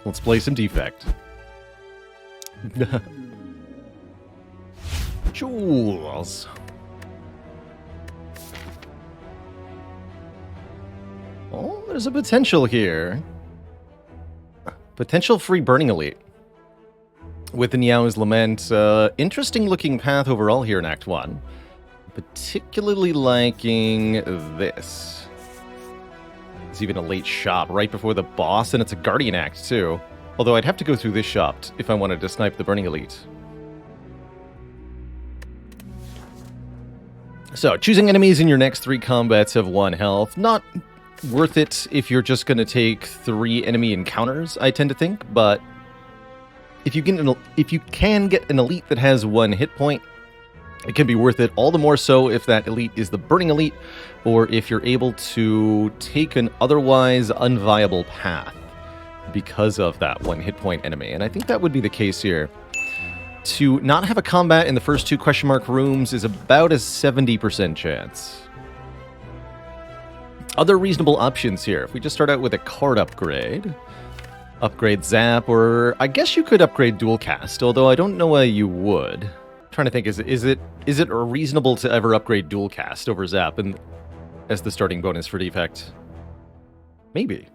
Let's play some Defect. Jewels. Oh, there's a potential here. Potential free Burning Elite. With the Niao's Lament. Interesting looking path overall here in Act 1. Particularly liking this. It's even a late shop right before the boss, and it's a Guardian Act too. Although I'd have to go through this shop if I wanted to snipe the Burning Elite. So, choosing enemies in your next 3 combats of 1 health. Not worth it if you're just going to take 3 enemy encounters, I tend to think, but if you can get an elite that has 1 hit point, it can be worth it, all the more so if that elite is the Burning Elite, or if you're able to take an otherwise unviable path because of that 1 hit point enemy. And I think that would be the case here. To not have a combat in the first 2 question mark rooms is about a 70% chance. Other reasonable options here. If we just start out with a card upgrade, upgrade Zap, or I guess you could upgrade Dual Cast, although I don't know why you would. I'm trying to think, is it reasonable to ever upgrade Dual Cast over Zap and as the starting bonus for Defect? Maybe.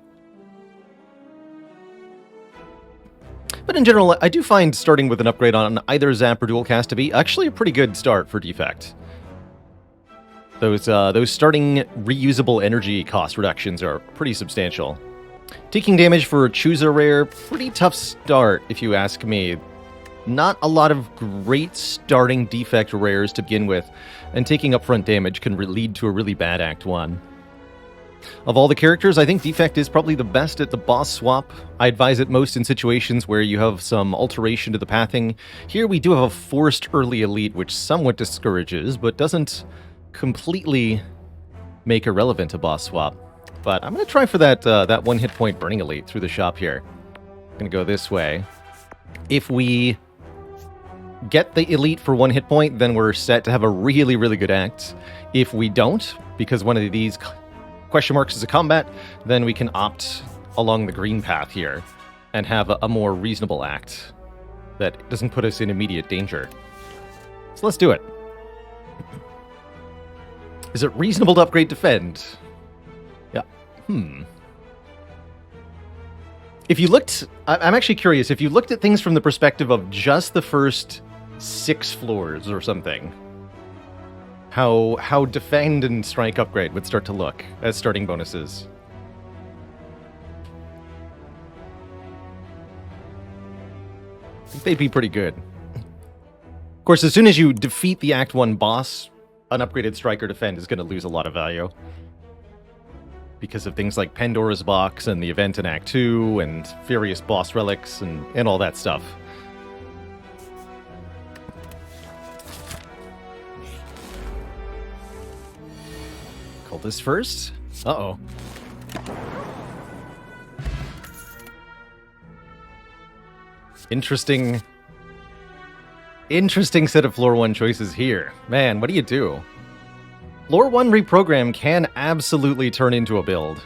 But in general, I do find starting with an upgrade on either Zap or Dual Cast to be actually a pretty good start for Defect. Those starting reusable energy cost reductions are pretty substantial. Taking damage for a Chooser Rare, pretty tough start if you ask me. Not a lot of great starting Defect rares to begin with, and taking upfront damage can lead to a really bad Act 1. Of all the characters, I think Defect is probably the best at the boss swap. I advise it most in situations where you have some alteration to the pathing. Here we do have a forced early elite, which somewhat discourages, but doesn't completely make irrelevant a boss swap. But I'm going to try for that 1 hit point Burning Elite through the shop here. I'm going to go this way. If we get the elite for 1 hit point, then we're set to have a really, really good act. If we don't, because one of these question marks is a combat, then we can opt along the green path here and have a more reasonable act that doesn't put us in immediate danger. So let's do it. Is it reasonable to upgrade Defend? Yeah. If you looked... I'm actually curious. If you looked at things from the perspective of just the first 6 floors or something, how Defend and Strike upgrade would start to look as starting bonuses. I think they'd be pretty good. Of course, as soon as you defeat the Act 1 boss, an upgraded Strike or Defend is going to lose a lot of value. Because of things like Pandora's Box and the event in Act 2 and various boss relics and all that stuff. Call this first. Uh-oh. Interesting set of Floor 1 choices here. Man, what do you do? Floor 1 reprogram can absolutely turn into a build.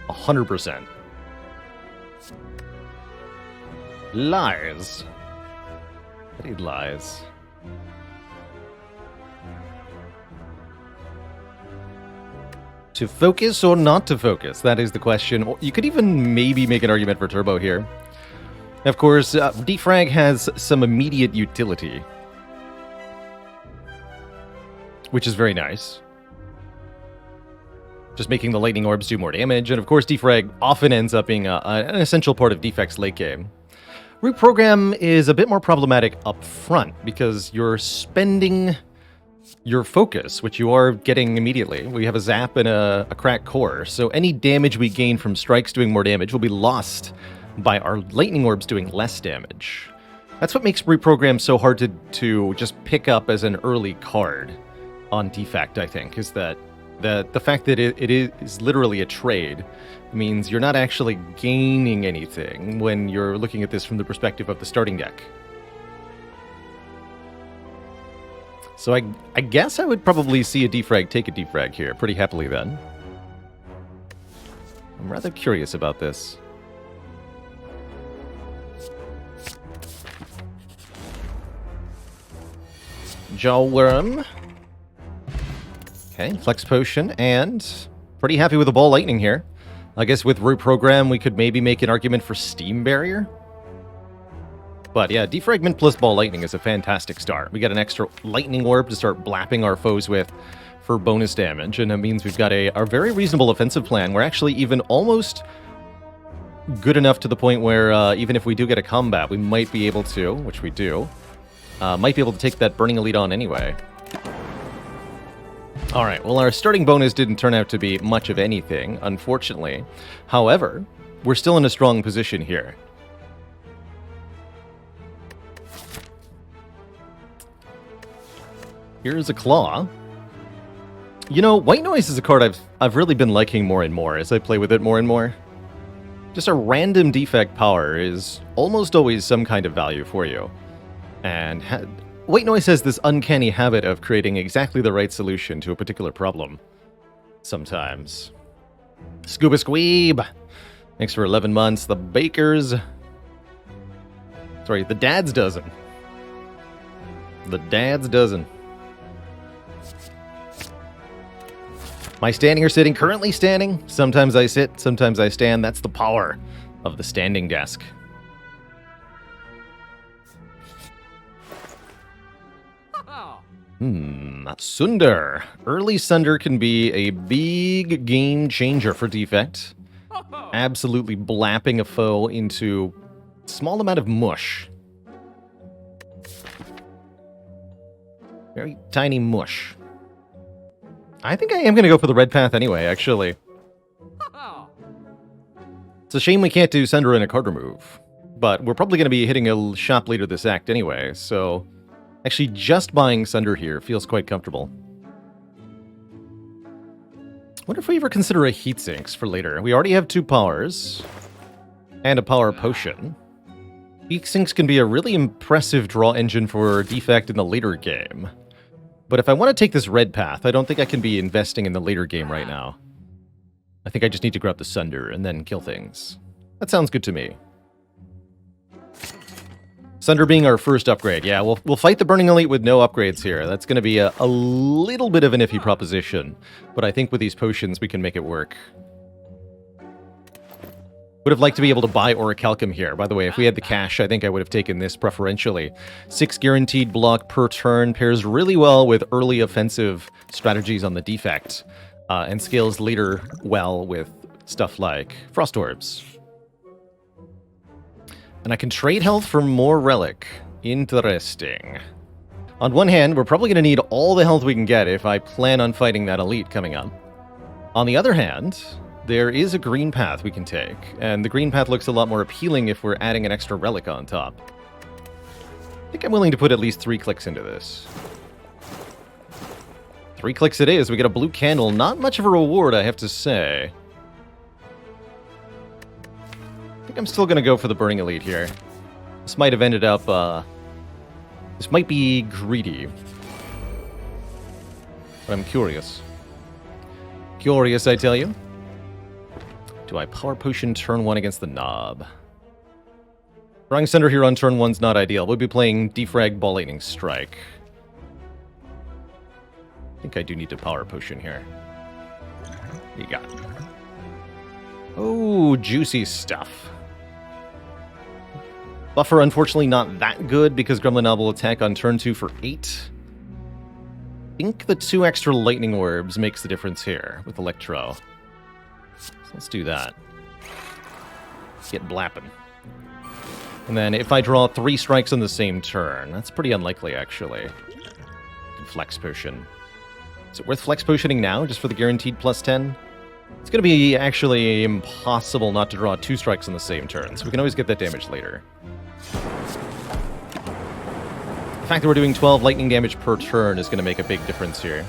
100%. Lies. He lies. To focus or not to focus? That is the question. You could even maybe make an argument for Turbo here. Of course, Defrag has some immediate utility, which is very nice. Just making the lightning orbs do more damage, and of course Defrag often ends up being an essential part of Defect's late game. Reprogram is a bit more problematic up front, because you're spending your focus, which you are getting immediately. We have a zap and a cracked core, so any damage we gain from strikes doing more damage will be lost by our lightning orbs doing less damage. That's what makes Reprogram so hard to just pick up as an early card on Defect, I think, is that the fact that it is literally a trade means you're not actually gaining anything when you're looking at this from the perspective of the starting deck. So I guess I would probably see a defrag take a defrag here pretty happily then. I'm rather curious about this. Jaw Worm. Okay, Flex Potion, and pretty happy with the Ball Lightning here. I guess with Root Program, we could maybe make an argument for Steam Barrier. But yeah, Defragment plus Ball Lightning is a fantastic start. We got an extra Lightning Orb to start blapping our foes with for bonus damage, and that means we've got a very reasonable offensive plan. We're actually even almost good enough to the point where even if we do get a combat, we might be able to, which we do, might be able to take that Burning Elite on anyway. Alright, well our starting bonus didn't turn out to be much of anything, unfortunately. However, we're still in a strong position here. Here's a Claw. You know, White Noise is a card I've really been liking more and more as I play with it more and more. Just a random defect power is almost always some kind of value for you. And White Noise has this uncanny habit of creating exactly the right solution to a particular problem. Sometimes. Scuba Squeeb! Thanks for 11 months. The Bakers. Sorry, the Dad's Dozen. The Dad's Dozen. Am I standing or sitting? Currently standing. Sometimes I sit, sometimes I stand. That's the power of the standing desk. Sunder. Early Sunder can be a big game changer for Defect. Absolutely blapping a foe into a small amount of mush. Very tiny mush. I think I am going to go for the red path anyway, actually. It's a shame we can't do Sunder in a card remove. But we're probably going to be hitting a shop later this act anyway, so actually just buying Sunder here feels quite comfortable. Wonder if we ever consider a Heat Sinks for later. We already have 2 powers and a power potion. Heat Sinks can be a really impressive draw engine for Defect in the later game. But if I want to take this red path, I don't think I can be investing in the later game right now. I think I just need to grab the Sunder and then kill things. That sounds good to me. Sunder being our first upgrade. Yeah, we'll fight the Burning Elite with no upgrades here. That's going to be a little bit of an iffy proposition. But I think with these potions, we can make it work. Would have liked to be able to buy Orichalcum here. By the way, if we had the cash, I think I would have taken this preferentially. 6 guaranteed block per turn pairs really well with early offensive strategies on the Defect, and scales later well with stuff like Frost Orbs. And I can trade health for more Relic. Interesting. On one hand, we're probably going to need all the health we can get if I plan on fighting that Elite coming up. On the other hand, there is a green path we can take, and the green path looks a lot more appealing if we're adding an extra relic on top. I think I'm willing to put at least 3 clicks into this. 3 clicks it is. We get a blue candle. Not much of a reward, I have to say. I think I'm still going to go for the Burning Elite here. This might have ended up, this might be greedy. But I'm curious. Curious, I tell you. Do I Power Potion turn 1 against the Knob? Drawing Sunder here on turn 1's not ideal. We'll be playing Defrag, Ball Lightning, Strike. I think I do need to Power Potion here. What you got? Oh, juicy stuff. Buffer, unfortunately, not that good because Gremlin Knob will attack on turn 2 for 8. I think the 2 extra Lightning Orbs makes the difference here with Electro. So let's do that. Get blapping. And then if I draw 3 strikes on the same turn, that's pretty unlikely, actually. Flex Potion. Is it worth Flex Potioning now, just for the guaranteed plus 10? It's going to be actually impossible not to draw 2 strikes on the same turn, so we can always get that damage later. The fact that we're doing 12 lightning damage per turn is going to make a big difference here.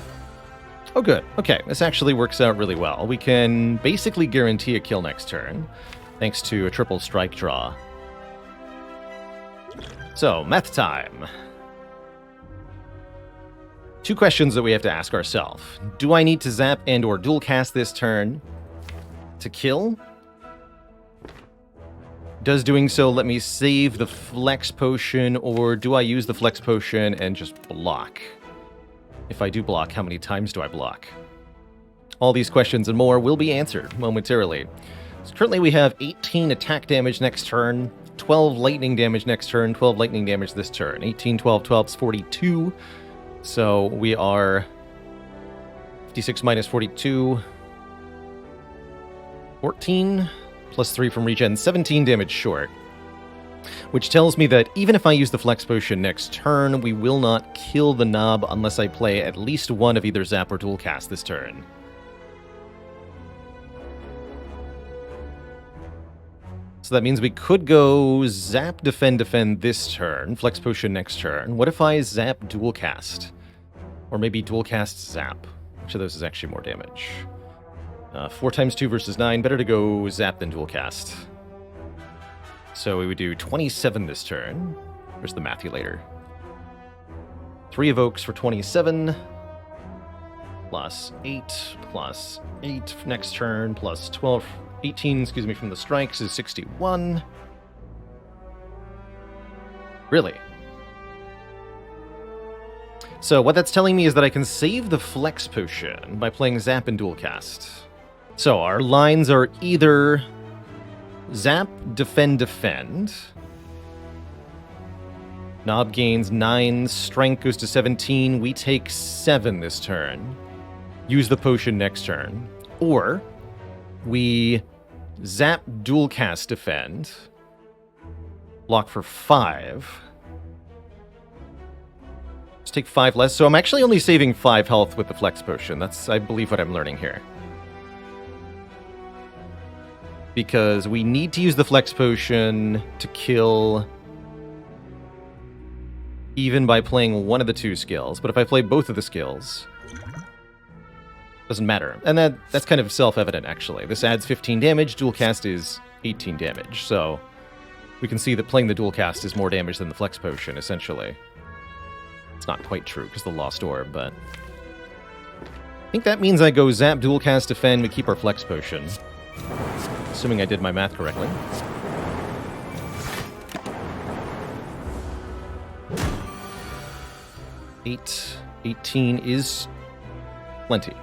Oh, good. Okay, this actually works out really well. We can basically guarantee a kill next turn, thanks to a triple strike draw. So, math time. 2 questions that we have to ask ourselves. Do I need to zap and or dual cast this turn to kill? Does doing so let me save the Flex Potion, or do I use the Flex Potion and just block? If I do block, how many times do I block? All these questions and more will be answered momentarily. So currently we have 18 attack damage next turn, 12 lightning damage next turn, 12 lightning damage this turn. 18, 12, 12 is 42. So we are 56 minus 42. 14 plus 3 from regen, 17 damage short. Which tells me that even if I use the Flex Potion next turn, we will not kill the knob unless I play at least one of either Zap or Dual Cast this turn. So that means we could go Zap, Defend, Defend this turn, Flex Potion next turn. What if I Zap, Dual Cast? Or maybe Dual Cast, Zap. Which of those is actually more damage? 4 times 2 versus 9. Better to go Zap than Dual Cast. So we would do 27 this turn. Where's the Mathulator? 3 evokes for 27. Plus 8. Plus 8 next turn. Plus 12. 18, excuse me, from the strikes is 61. Really? So what that's telling me is that I can save the Flex Potion by playing Zap and Dual Cast. So our lines are either Zap, Defend, Defend. Knob gains 9, Strength goes to 17. We take 7 this turn. Use the potion next turn. Or we Zap, Dual Cast, Defend. Block for 5. Just take 5 less. So I'm actually only saving 5 health with the Flex Potion. That's, I believe, what I'm learning here. Because we need to use the Flex Potion to kill even by playing one of the 2 skills. But if I play both of the skills, doesn't matter. And that's kind of self-evident, actually. This adds 15 damage. Dual Cast is 18 damage. So we can see that playing the Dual Cast is more damage than the Flex Potion, essentially. It's not quite true because the Lost Orb, but I think that means I go Zap, Dual Cast, Defend. We keep our Flex Potion. Assuming I did my math correctly. Eight, 18 is plenty.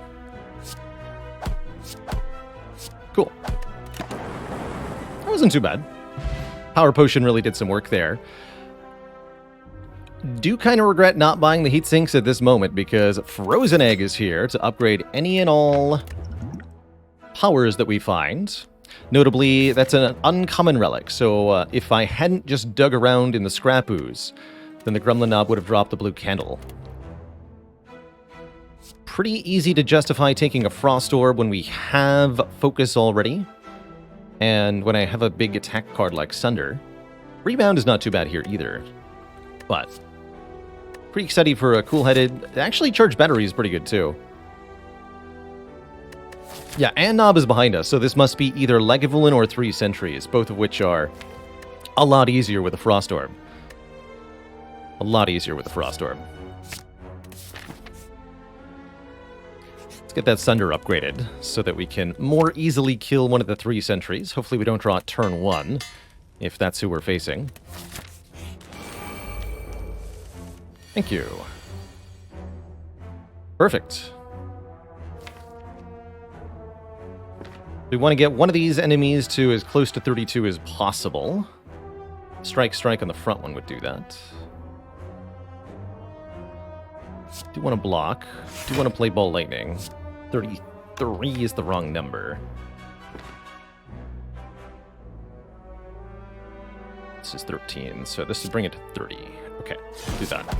Cool. That wasn't too bad. Power Potion really did some work there. Do kind of regret not buying the heat sinks at this moment because Frozen Egg is here to upgrade any and all powers that we find. Notably, that's an uncommon relic, so if I hadn't just dug around in the scrap ooze, then the Gremlin Knob would have dropped the blue candle. Pretty easy to justify taking a Frost Orb when we have Focus already, and when I have a big attack card like Sunder. Rebound is not too bad here either, but pretty excited for a cool-headed. Actually, Charged Battery is pretty good too. Yeah, and Knob is behind us, so this must be either Lagavulin or 3 Sentries, both of which are a lot easier with a Frost Orb. A lot easier with a Frost Orb. Let's get that Sunder upgraded so that we can more easily kill one of the 3 Sentries. Hopefully we don't draw it turn 1, if that's who we're facing. Thank you. Perfect. We want to get one of these enemies to as close to 32 as possible. Strike, strike on the front one would do that. Do want to block. Do want to play Ball Lightning. 33 is the wrong number. This is 13, so this is bring it to 30. Okay, do that.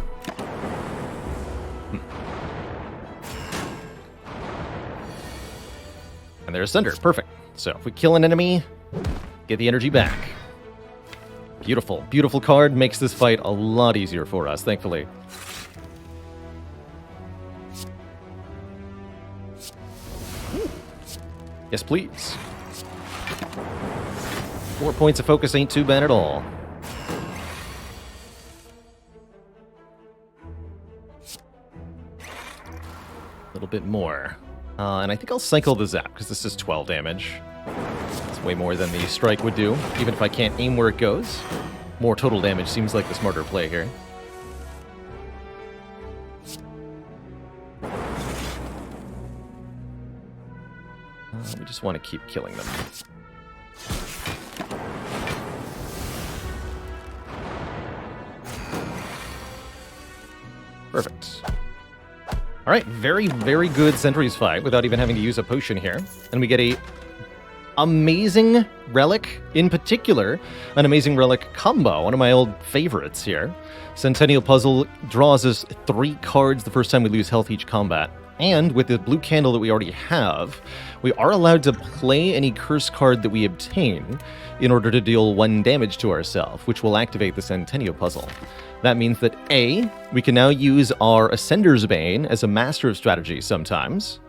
And there's Thunder. Perfect. So if we kill an enemy, get the energy back. Beautiful. Beautiful card. Makes this fight a lot easier for us, thankfully. Yes, please. 4 points of focus ain't too bad at all. A little bit more. And I think I'll cycle the Zap, because this is 12 damage. It's way more than the Strike would do, even if I can't aim where it goes. More total damage seems like the smarter play here. Just want to keep killing them. Perfect. All right, very, very good Sentries fight without even having to use a potion here. And we get a amazing relic, in particular, an amazing relic combo, one of my old favorites here. Centennial Puzzle draws us 3 cards the first time we lose health each combat. And with the blue candle that we already have, we are allowed to play any curse card that we obtain in order to deal 1 damage to ourselves, which will activate the Centennial Puzzle. That means that A, we can now use our Ascender's Bane as a master of strategy sometimes,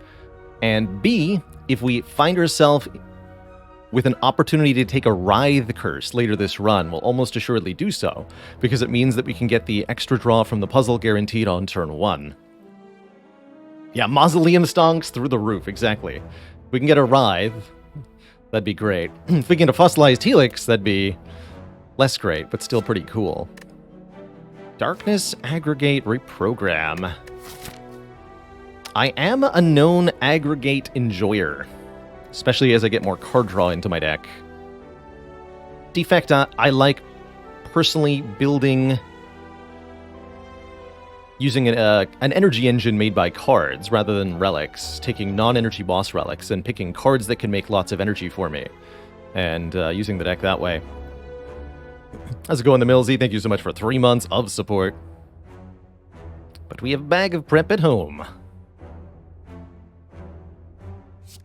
and B, if we find ourselves with an opportunity to take a Writhe Curse later this run, we'll almost assuredly do so, because it means that we can get the extra draw from the puzzle guaranteed on turn 1. Yeah, Mausoleum Stonks through the roof, exactly. If we can get a Writhe, that'd be great. If we can get a Fossilized Helix, that'd be less great, but still pretty cool. Darkness Aggregate Reprogram. I am a known aggregate enjoyer, especially as I get more card draw into my deck. Defect, I like personally building using an energy engine made by cards rather than relics, taking non-energy boss relics and picking cards that can make lots of energy for me, and using the deck that way. How's it going, the Millsy? Thank you so much for 3 months of support. But we have a bag of prep at home.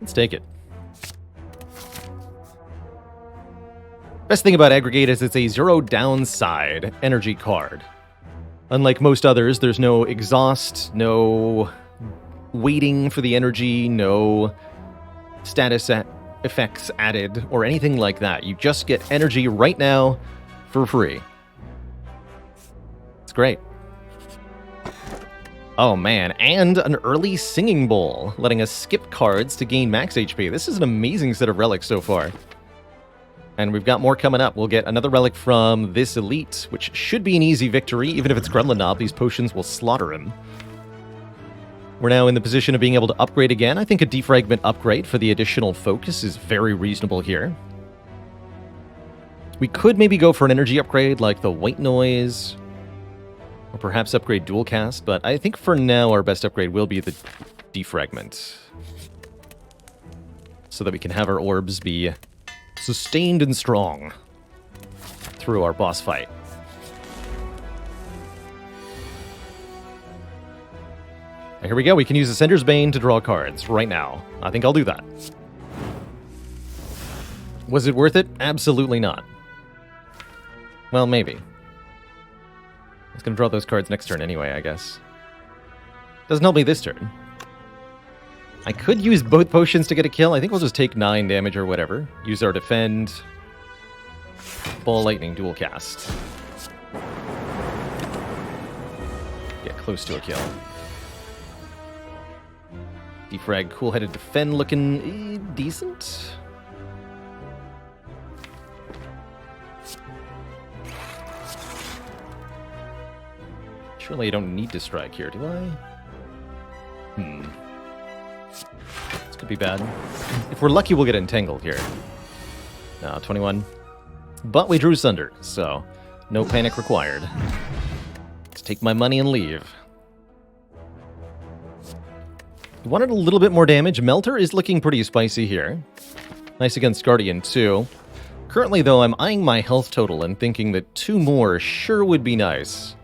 Let's take it. Best thing about Aggregate is it's a 0 downside energy card. Unlike most others, there's no exhaust, no waiting for the energy, no status effects added, or anything like that. You just get energy right now for free. It's great. Oh man, and an early Singing Bowl, letting us skip cards to gain max HP. This is an amazing set of relics so far. And we've got more coming up. We'll get another relic from this elite, which should be an easy victory. Even if it's Gremlin Knob, these potions will slaughter him. We're now in the position of being able to upgrade again. I think a defragment upgrade for the additional focus is very reasonable here. We could maybe go for an energy upgrade like the White Noise, or perhaps upgrade Dual Cast, but I think for now our best upgrade will be the defragment, so that we can have our orbs be sustained and strong through our boss fight. And here we go. We can use Ascender's Bane to draw cards right now. I think I'll do that. Was it worth it? Absolutely not. Well, maybe. I was going to draw those cards next turn anyway, I guess. Doesn't help me this turn. I could use both potions to get a kill. I think we'll just take 9 damage or whatever. Use our defend. Ball Lightning Dual Cast. Get close to a kill. Defrag, cool-headed defend looking decent. Surely I don't need to strike here, do I? This could be bad. If we're lucky, we'll get entangled here. No, 21. But we drew Sunder, so no panic required. Let's take my money and leave. We wanted a little bit more damage. Melter is looking pretty spicy here. Nice against Guardian, too. Currently, though, I'm eyeing my health total and thinking that 2 more sure would be nice.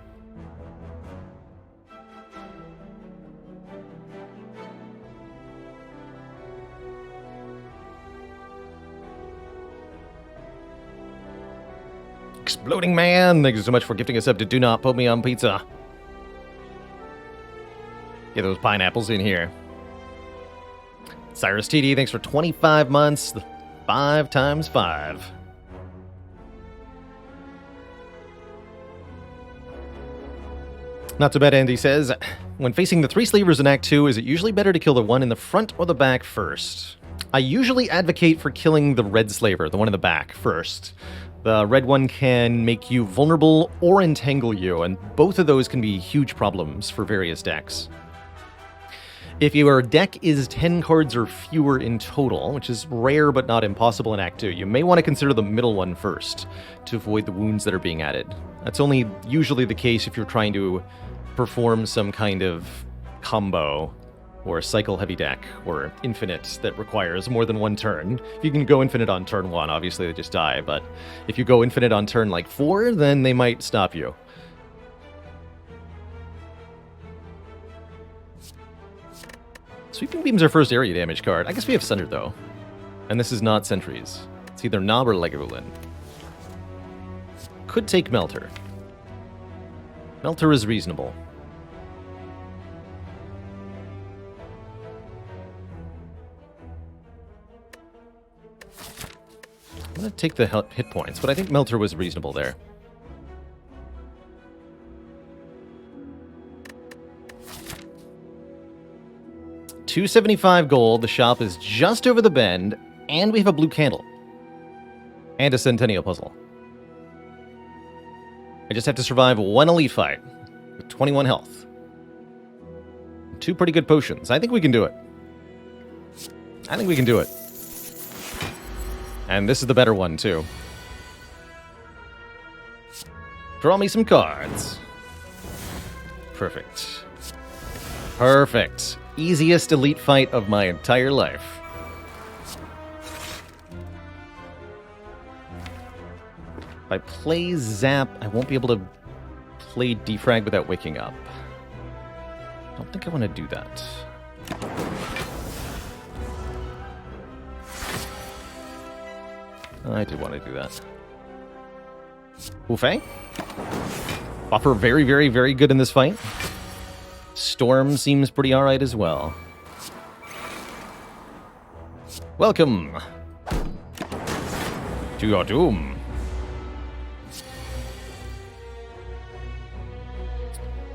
Exploding Man, thank you so much for gifting us up to Do Not Put Me on Pizza. Get those pineapples in here. Cyrus TD, thanks for 25 months. 5 times 5. Not so bad, Andy says. When facing the 3 slavers in Act 2, is it usually better to kill the one in the front or the back first? I usually advocate for killing the red slaver, the one in the back, first. The red one can make you vulnerable or entangle you, and both of those can be huge problems for various decks. If your deck is 10 cards or fewer in total, which is rare but not impossible in Act 2, you may want to consider the middle one first to avoid the wounds that are being added. That's only usually the case if you're trying to perform some kind of combo or cycle heavy deck or infinite that requires more than one turn. If you can go infinite on turn 1, obviously they just die, but if you go infinite on turn like 4, then they might stop you. Sweeping Beam's our first area damage card. I guess we have Sunder, though. And this is not Sentries. It's either Knob or Legolin. Could take Melter. Melter is reasonable. I'm going to take the hit points, but I think Melter was reasonable there. $275 gold, the shop is just over the bend, and we have a blue candle. And a Centennial puzzle. I just have to survive one elite fight with 21 health. 2 pretty good potions. I think we can do it. I think we can do it. And this is the better one, too. Draw me some cards. Perfect. Perfect. Easiest elite fight of my entire life. If I play Zap, I won't be able to play Defrag without waking up. I don't think I want to do that. I do want to do that. Wu-Fei? Buffer very, very, very good in this fight. Storm seems pretty alright as well. Welcome to your doom.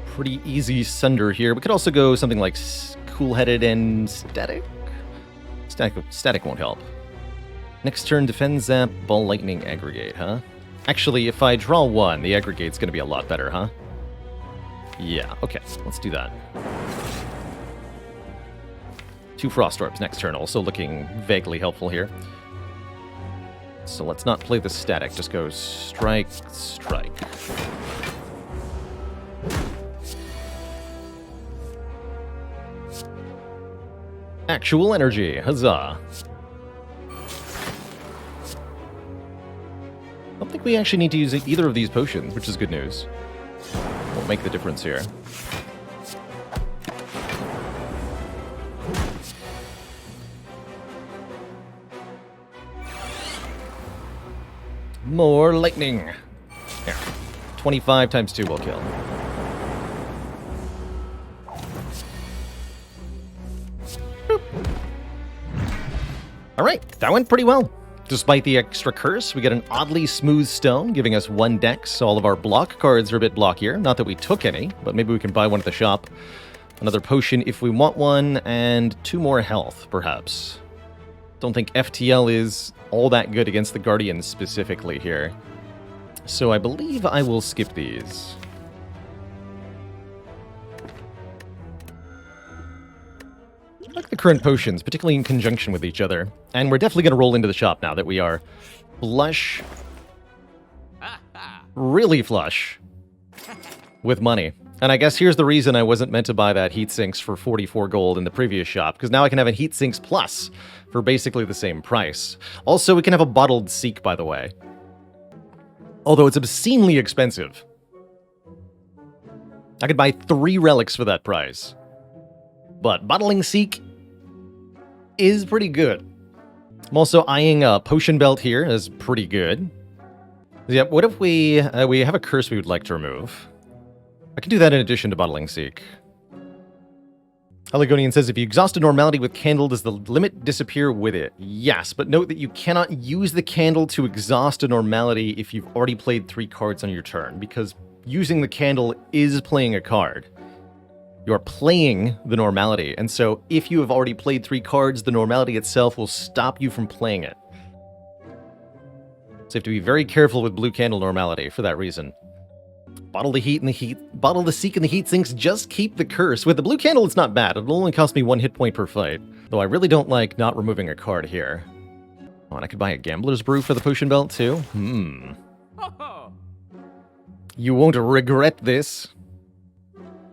Pretty easy Sunder here. We could also go something like Cool-Headed and Static. Static won't help. Next turn, Defend, Zap, Ball, Lightning, Aggregate, huh? Actually, if I draw 1, the Aggregate's going to be a lot better, huh? Yeah, okay, let's do that. 2 Frost Orbs next turn, also looking vaguely helpful here. So let's not play the Static, just go Strike, Strike. Actual Energy, huzzah. I don't think we actually need to use either of these potions, which is good news. Won't make the difference here. More lightning. Here. 25 times 2 will kill. Alright, that went pretty well. Despite the extra curse, we get an oddly smooth stone, giving us 1 dex. All of our block cards are a bit blockier. Not that we took any, but maybe we can buy one at the shop. Another potion if we want one, and 2 more health, perhaps. Don't think FTL is all that good against the Guardians specifically here. So I believe I will skip these. I like the current potions, particularly in conjunction with each other. And we're definitely going to roll into the shop now that we are flush, really flush, with money. And I guess here's the reason I wasn't meant to buy that heat sinks for 44 gold in the previous shop, because now I can have a heat sinks plus for basically the same price. Also, we can have a bottled Seek, by the way. Although it's obscenely expensive. I could buy 3 relics for that price. But bottling Seek is pretty good. I'm also eyeing a potion belt here as pretty good. Yeah, what if we have a curse we would like to remove? I can do that in addition to bottling Seek. Haligonian says, if you exhaust a normality with candle, does the limit disappear with it? Yes, but note that you cannot use the candle to exhaust a normality if you've already played 3 cards on your turn, because using the candle is playing a card. You're playing the normality, and so if you have already played 3 cards, the normality itself will stop you from playing it. So you have to be very careful with blue candle normality for that reason. Bottle the Seek and the Heat Sinks, just keep the curse. With the blue candle, it's not bad. It'll only cost me 1 hit point per fight. Though I really don't like not removing a card here. Oh, and I could buy a Gambler's Brew for the potion belt, too. You won't regret this.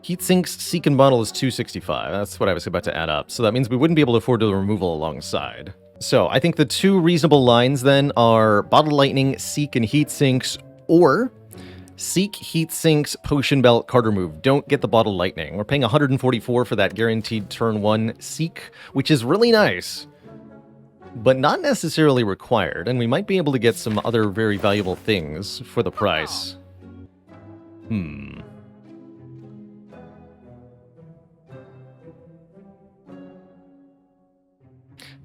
Heat Sinks, Seek, and Bottle is 265. That's what I was about to add up. So that means we wouldn't be able to afford the removal alongside. So I think the two reasonable lines then are Bottle Lightning, Seek, and Heat Sinks, or Seek, Heat Sinks, Potion Belt, card remove. Don't get the Bottle Lightning. We're paying 144 for that guaranteed turn 1 Seek, which is really nice, but not necessarily required, and we might be able to get some other very valuable things for the price.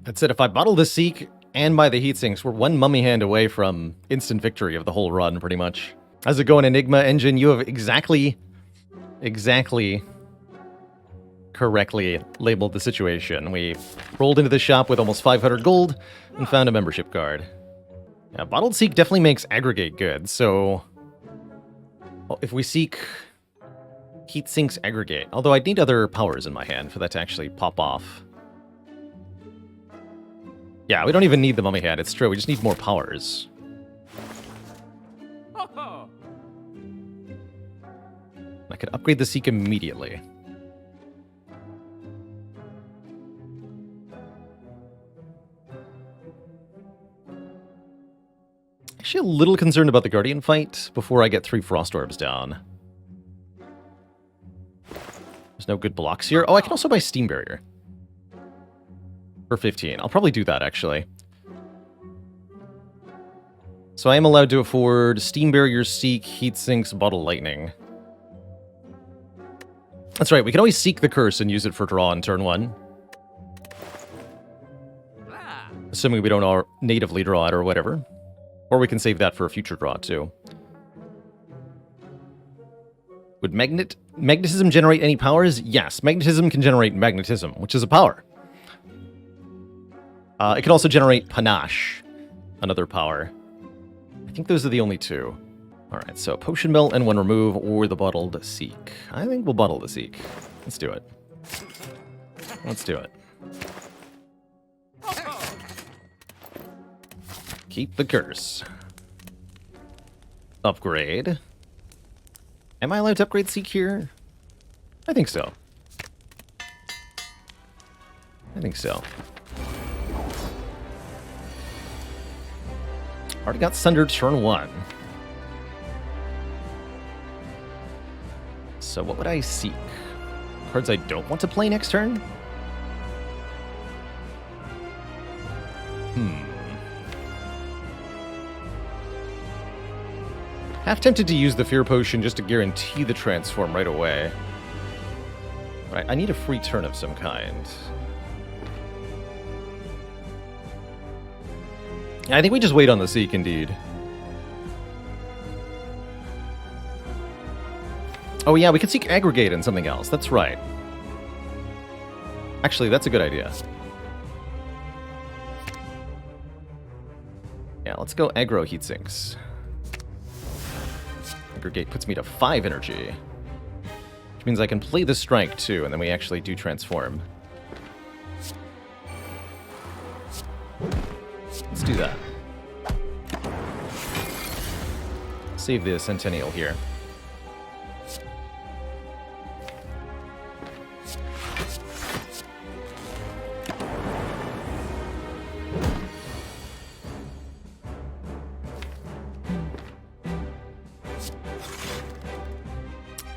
That said, if I bottle the Seek and buy the Heat Sinks, we're one mummy hand away from instant victory of the whole run, pretty much. How's it going, Enigma Engine? You have exactly correctly labeled the situation. We rolled into the shop with almost 500 gold and found a membership card. Yeah, Bottled Seek definitely makes aggregate good, so if we seek Heat Sinks aggregate, although I'd need other powers in my hand for that to actually pop off. Yeah, we don't even need the mummy hand, it's true, we just need more powers. I could upgrade the Seek immediately. Actually a little concerned about the Guardian fight before I get 3 Frost Orbs down. There's no good blocks here. Oh, I can also buy Steam Barrier. For 15. I'll probably do that, actually. So I am allowed to afford Steam Barrier, Seek, Heat Sinks, Bottle Lightning. That's right, we can always Seek the Curse and use it for draw on turn 1. Assuming we don't natively draw it or whatever. Or we can save that for a future draw, too. Would magnetism generate any powers? Yes, magnetism can generate magnetism, which is a power. It can also generate panache, another power. I think those are the only two. Alright, so Potion Belt and 1 remove, or the Bottled Seek. I think we'll bottle the Seek. Let's do it. Let's do it. Keep the curse. Upgrade. Am I allowed to upgrade Seek here? I think so. I think so. Already got Sundered turn 1. So what would I seek? Cards I don't want to play next turn? Half tempted to use the Fear Potion just to guarantee the transform right away. Right, I need a free turn of some kind. I think we just wait on the Seek, indeed. Oh yeah, we could seek Aggregate and something else. That's right. Actually, that's a good idea. Yeah, let's go aggro Heat Sinks. Aggregate puts me to 5 energy. Which means I can play the Strike, too, and then we actually do transform. Let's do that. Save the Centennial here.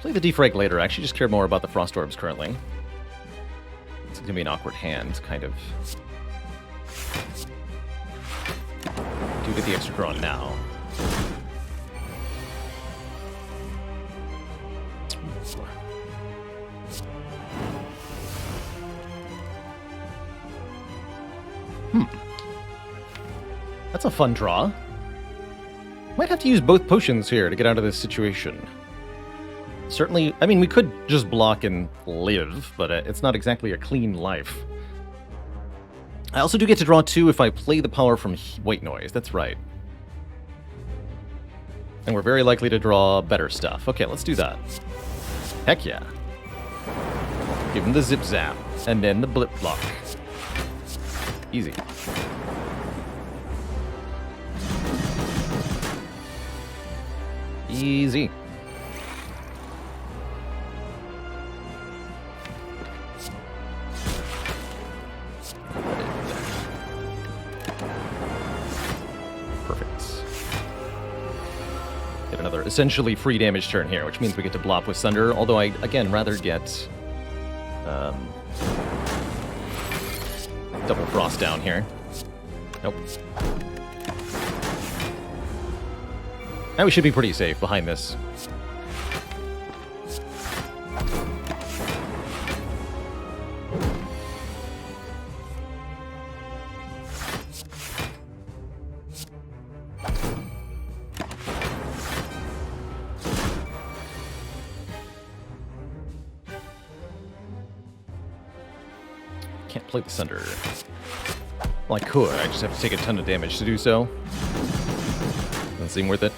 Play the Defrag later. I actually just care more about the Frost Orbs currently. It's going to be an awkward hand, kind of. Do get the extra draw now. That's a fun draw. Might have to use both potions here to get out of this situation. Certainly, I mean, we could just block and live, but it's not exactly a clean life. I also do get to draw 2 if I play the power from White Noise. That's right. And we're very likely to draw better stuff. Okay, let's do that. Heck yeah. Give him the zip zap. And then the blip block. Easy. Easy. Perfect. Get another essentially free damage turn here, which means we get to blop with Sunder, although I, again, rather get double frost down here. Nope. Now we should be pretty safe behind this. Can't play the Sunder. Well, I could. I just have to take a ton of damage to do so. Doesn't seem worth it.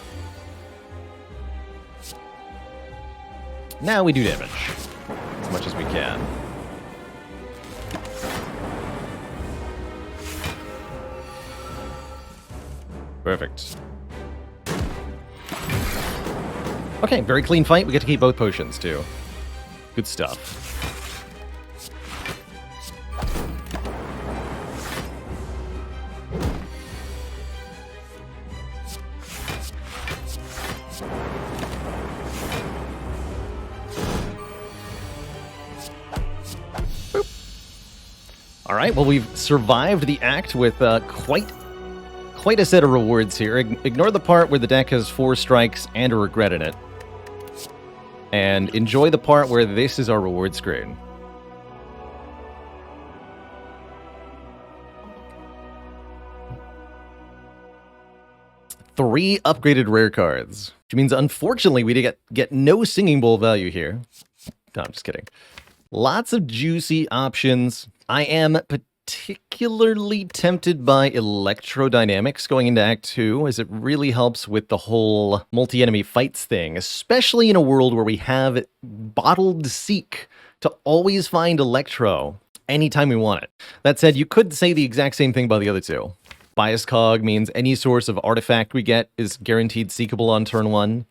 Now we do damage. As much as we can. Perfect. Okay, very clean fight. We get to keep both potions, too. Good stuff. Alright, well, we've survived the act with quite a set of rewards here. Ignore the part where the deck has 4 strikes and a regret in it. And enjoy the part where this is our reward screen. Three upgraded rare cards, which means unfortunately we get no Singing Bowl value here. No, I'm just kidding. Lots of juicy options. I am particularly tempted by Electrodynamics going into Act 2, as it really helps with the whole multi-enemy fights thing, especially in a world where we have bottled Seek to always find Electro anytime we want it. That said, you could say the exact same thing about the other two. Bias Cog means any source of artifact we get is guaranteed seekable on turn 1.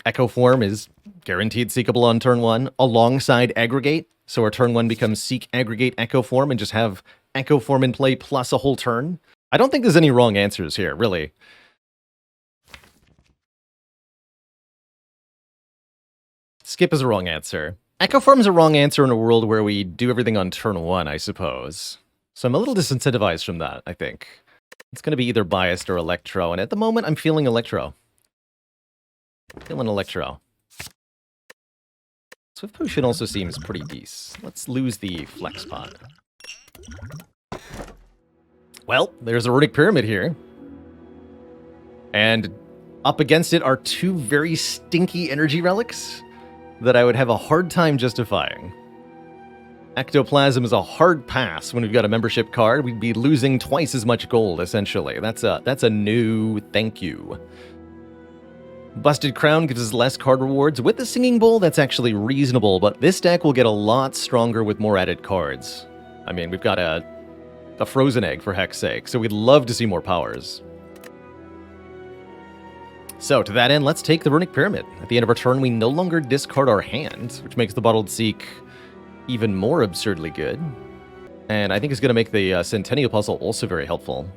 Echo Form is guaranteed seekable on turn 1, alongside Aggregate. So our turn 1 becomes Seek, Aggregate, Echo Form, and just have Echo Form in play plus a whole turn. I don't think there's any wrong answers here, really. Skip is a wrong answer. Echo Form is a wrong answer in a world where we do everything on turn 1, I suppose. So I'm a little disincentivized from that, I think. It's going to be either Biased or Electro, and at the moment I'm feeling Electro. Feeling Electro. Swift Potion also seems pretty decent. Let's lose the Flex Pot. Well, there's a Runic Pyramid here. And up against it are 2 very stinky energy relics that I would have a hard time justifying. Ectoplasm is a hard pass when we've got a membership card. We'd be losing twice as much gold, essentially. That's a no thank you. Busted Crown gives us less card rewards. With the Singing Bowl, that's actually reasonable, but this deck will get a lot stronger with more added cards. I mean, we've got a Frozen Egg, for heck's sake, so we'd love to see more powers. So, to that end, let's take the Runic Pyramid. At the end of our turn, we no longer discard our hand, which makes the Bottled Seek even more absurdly good. And I think it's going to make the Centennial puzzle also very helpful.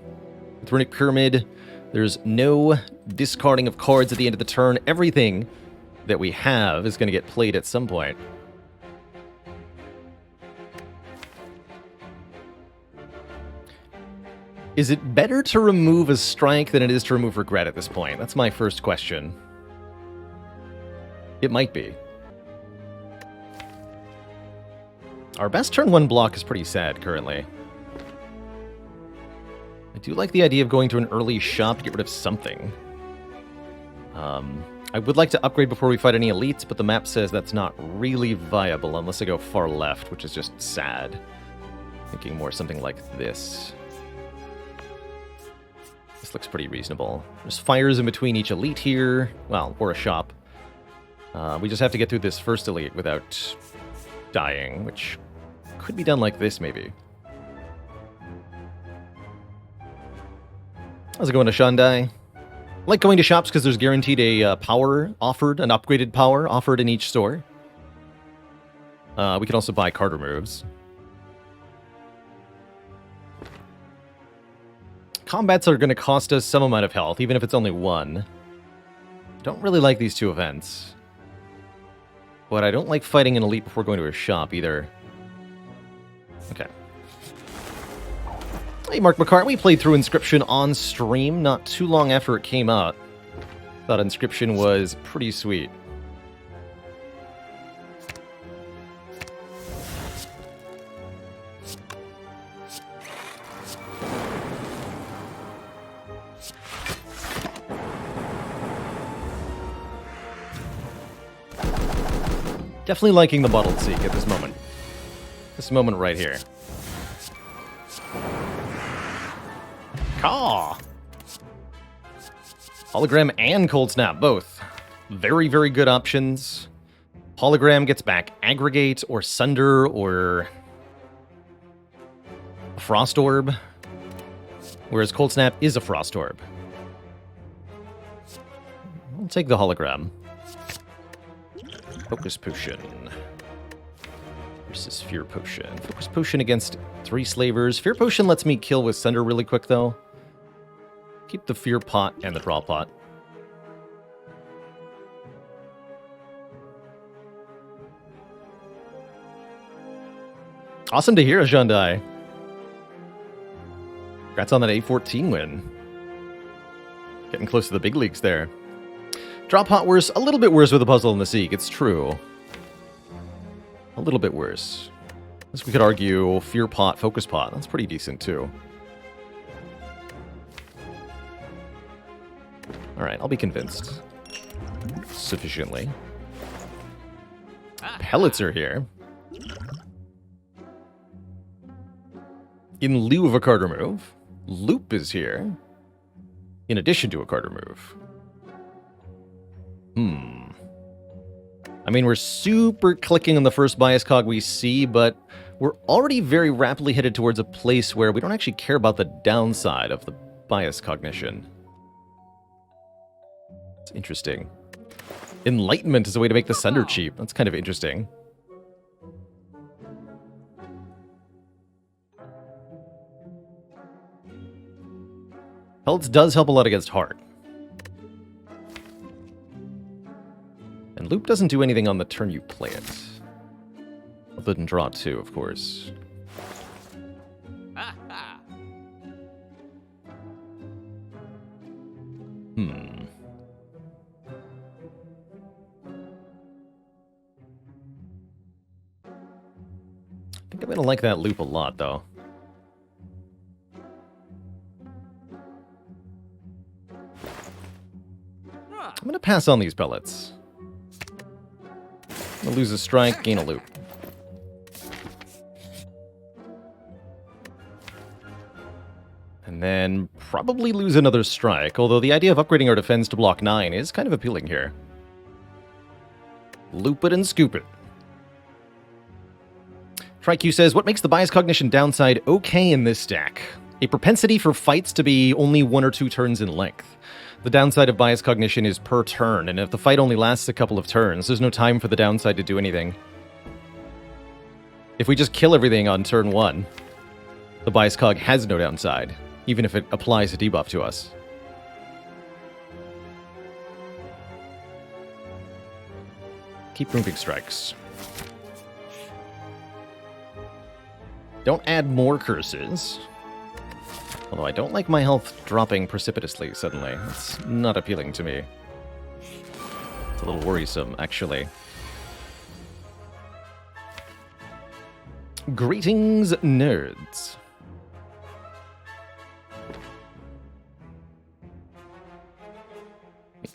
With Runic Pyramid, there's no discarding of cards at the end of the turn. Everything that we have is going to get played at some point. Is it better to remove a strike than it is to remove regret at this point? That's my first question. It might be. Our best turn 1 block is pretty sad currently. I do like the idea of going to an early shop to get rid of something. I would like to upgrade before we fight any elites, but the map says that's not really viable unless I go far left, which is just sad. Thinking more something like this. This looks pretty reasonable. There's fires in between each elite here. Well, or a shop. We just have to get through this first elite without dying, which could be done like this, maybe. How's it going to Shandai? I like going to shops because there's guaranteed a power offered, an upgraded power offered in each store. We can also buy card removes. Combats are going to cost us some amount of health, even if it's only one. Don't really like these two events. But I don't like fighting an elite before going to a shop, either. Okay. Hey, Mark McCart, we played through Inscription on stream not too long after it came out. Thought Inscription was pretty sweet. Definitely liking the Bottled Seek at this moment. This moment right here. Caw! Hologram and Cold Snap, both. Very, very good options. Hologram gets back Aggregate or Sunder or a Frost Orb, whereas Cold Snap is a Frost Orb. I'll take the Hologram. Focus Potion versus Fear Potion. Focus Potion against 3 Slavers. Fear Potion lets me kill with Sunder really quick, though. Keep the Fear Pot and the Draw Pot. Awesome to hear, Jandai. Congrats on that A14 win. Getting close to the big leagues there. Draw Pot worse, a little bit worse with the Puzzle and the Seek, it's true. A little bit worse. As we could argue, Fear Pot, Focus Pot, that's pretty decent too. Alright, I'll be convinced. Sufficiently. Pellets are here. In lieu of a card remove. Loop is here. In addition to a card remove. I mean, we're super clicking on the first bias cog we see, but we're already very rapidly headed towards a place where we don't actually care about the downside of the bias cognition. It's interesting. Enlightenment is a way to make the Sunder cheap. That's kind of interesting. Pellets does help a lot against Heart. And Loop doesn't do anything on the turn you play it. Other than draw 2, of course. I think I'm gonna like that Loop a lot, though. I'm gonna pass on these pellets. I'm gonna lose a strike, gain a loop. And then probably lose another strike, although the idea of upgrading our defense to block 9 is kind of appealing here. Loop it and scoop it. TriQ says, what makes the bias cognition downside okay in this stack? A propensity for fights to be only 1 or 2 turns in length. The downside of bias cognition is per turn, and if the fight only lasts a couple of turns, there's no time for the downside to do anything. If we just kill everything on turn 1, the bias cog has no downside, even if it applies a debuff to us. Keep moving strikes. Don't add more curses. Although I don't like my health dropping precipitously suddenly. That's not appealing to me. It's a little worrisome, actually. Greetings, nerds.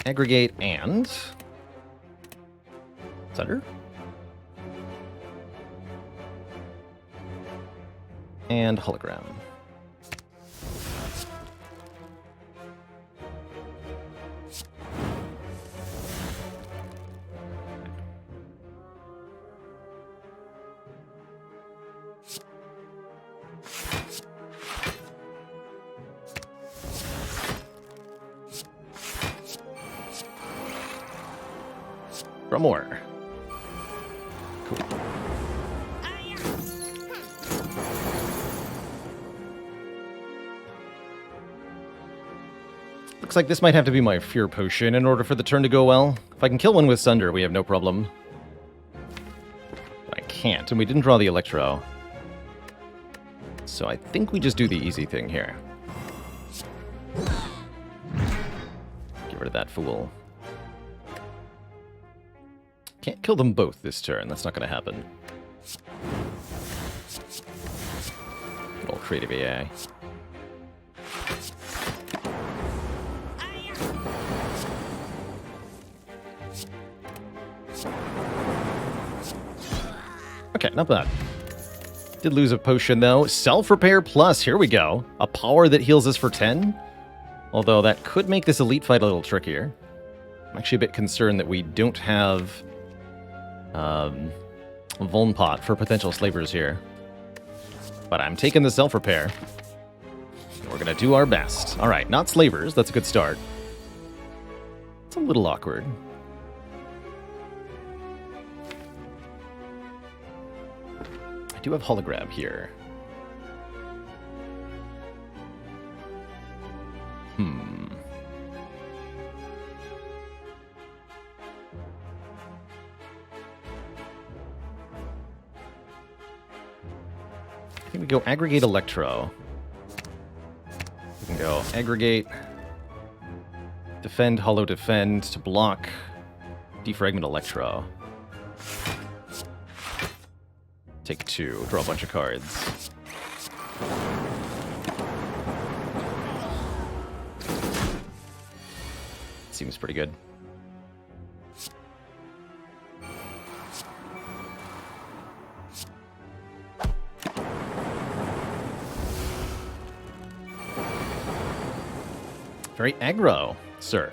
Aggregate and... Sunder? And Hologram. Draw more. Cool. Looks like this might have to be my Fear Potion in order for the turn to go well. If I can kill one with Sunder, we have no problem. But I can't, and we didn't draw the Electro. So I think we just do the easy thing here. Get rid of that fool. Can't kill them both this turn. That's not going to happen. Good old creative AI. Okay, not bad. Did lose a potion, though. Self-Repair Plus, here we go. A power that heals us for 10. Although that could make this elite fight a little trickier. I'm actually a bit concerned that we don't have Vuln Pot for potential slavers here. But I'm taking the Self-Repair. We're going to do our best. All right, not slavers. That's a good start. It's a little awkward. I do have Hologram here. I think we go Aggregate Electro. We can go Aggregate, Defend, Hollow Defend to block, Defragment Electro. Take 2, draw a bunch of cards. Seems pretty good. Very aggro, sir.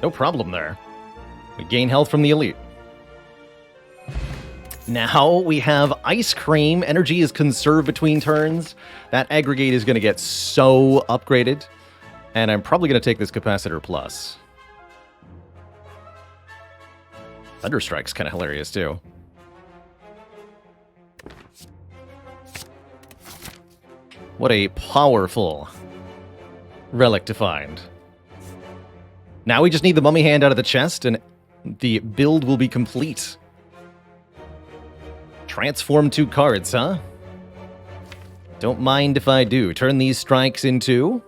No problem there. We gain health from the elite. Now we have Ice Cream. Energy is conserved between turns. That aggregate is going to get so upgraded. And I'm probably going to take this Capacitor Plus. Thunderstrike's kind of hilarious, too. What a powerful relic to find. Now we just need the Mummy Hand out of the chest, and the build will be complete. Transform 2 cards, huh? Don't mind if I do. Turn these strikes into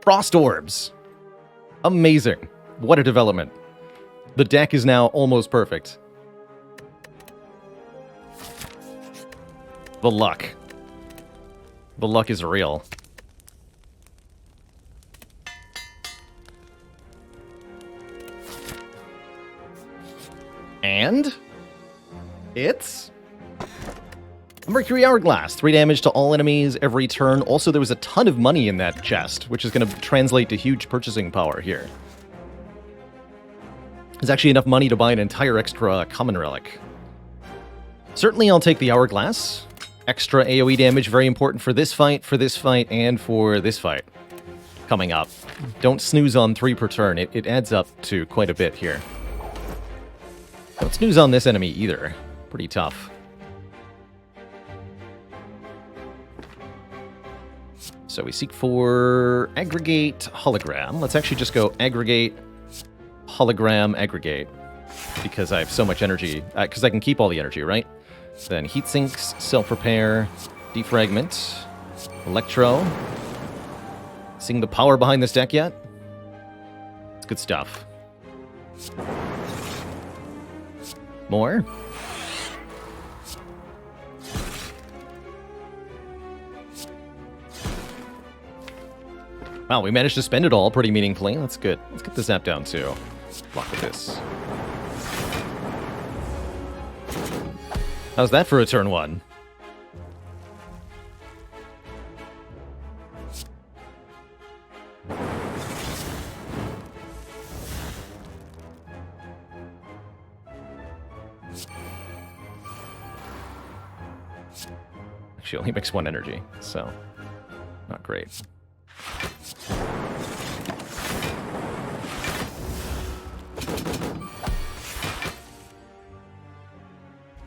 Frost Orbs. Amazing. What a development. The deck is now almost perfect. The luck. The luck is real. And it's Mercury Hourglass. 3 damage to all enemies every turn. Also, there was a ton of money in that chest, which is going to translate to huge purchasing power here. There's actually enough money to buy an entire extra common relic. Certainly, I'll take the Hourglass. Extra AoE damage, very important for this fight, and for this fight coming up. Don't snooze on 3 per turn. It adds up to quite a bit here. Don't snooze on this enemy either. Pretty tough. So we seek for Aggregate Hologram. Let's actually just go Aggregate Hologram Aggregate. Because I have so much energy. Because I can keep all the energy, right? Then Heat Sinks, Self-Repair, Defragment, Electro. Seeing the power behind this deck yet? It's good stuff. More? Wow, we managed to spend it all pretty meaningfully. That's good. Let's get the zap down too. Block with this. How's that for a turn 1? She only makes 1 energy, so not great.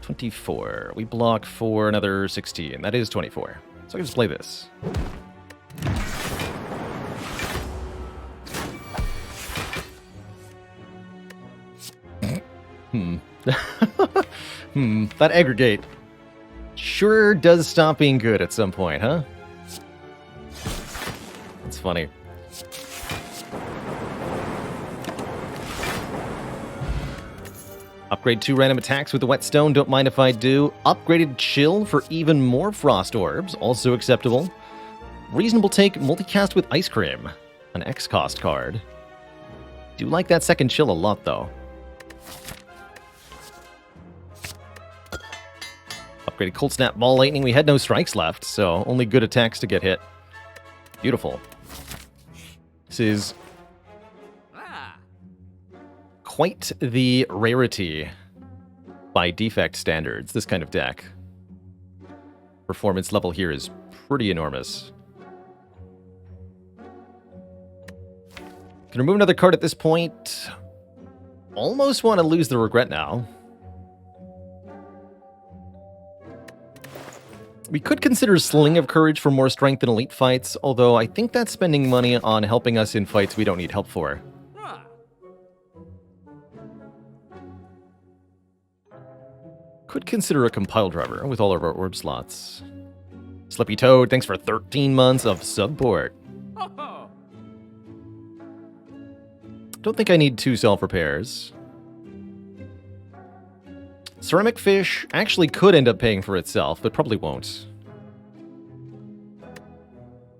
$24. We block for another 16. That is 24. So I can just play this. That aggregate sure does stop being good at some point, huh? That's funny. Upgrade 2 random attacks with the Whetstone, don't mind if I do. Upgraded Chill for even more Frost Orbs, also acceptable. Reasonable take, multicast with Ice Cream, an X-cost card. Do like that second Chill a lot, though. Upgraded Cold Snap, Ball Lightning. We had no strikes left, so only good attacks to get hit. Beautiful. This is quite the rarity by Defect standards, this kind of deck. Performance level here is pretty enormous. Can remove another card at this point. Almost want to lose the regret now. We could consider Sling of Courage for more strength in elite fights, although I think that's spending money on helping us in fights we don't need help for. Could consider a Compile Driver with all of our orb slots. Slippy Toad, thanks for 13 months of support. Don't think I need 2 self-repairs. Ceramic Fish actually could end up paying for itself, but probably won't.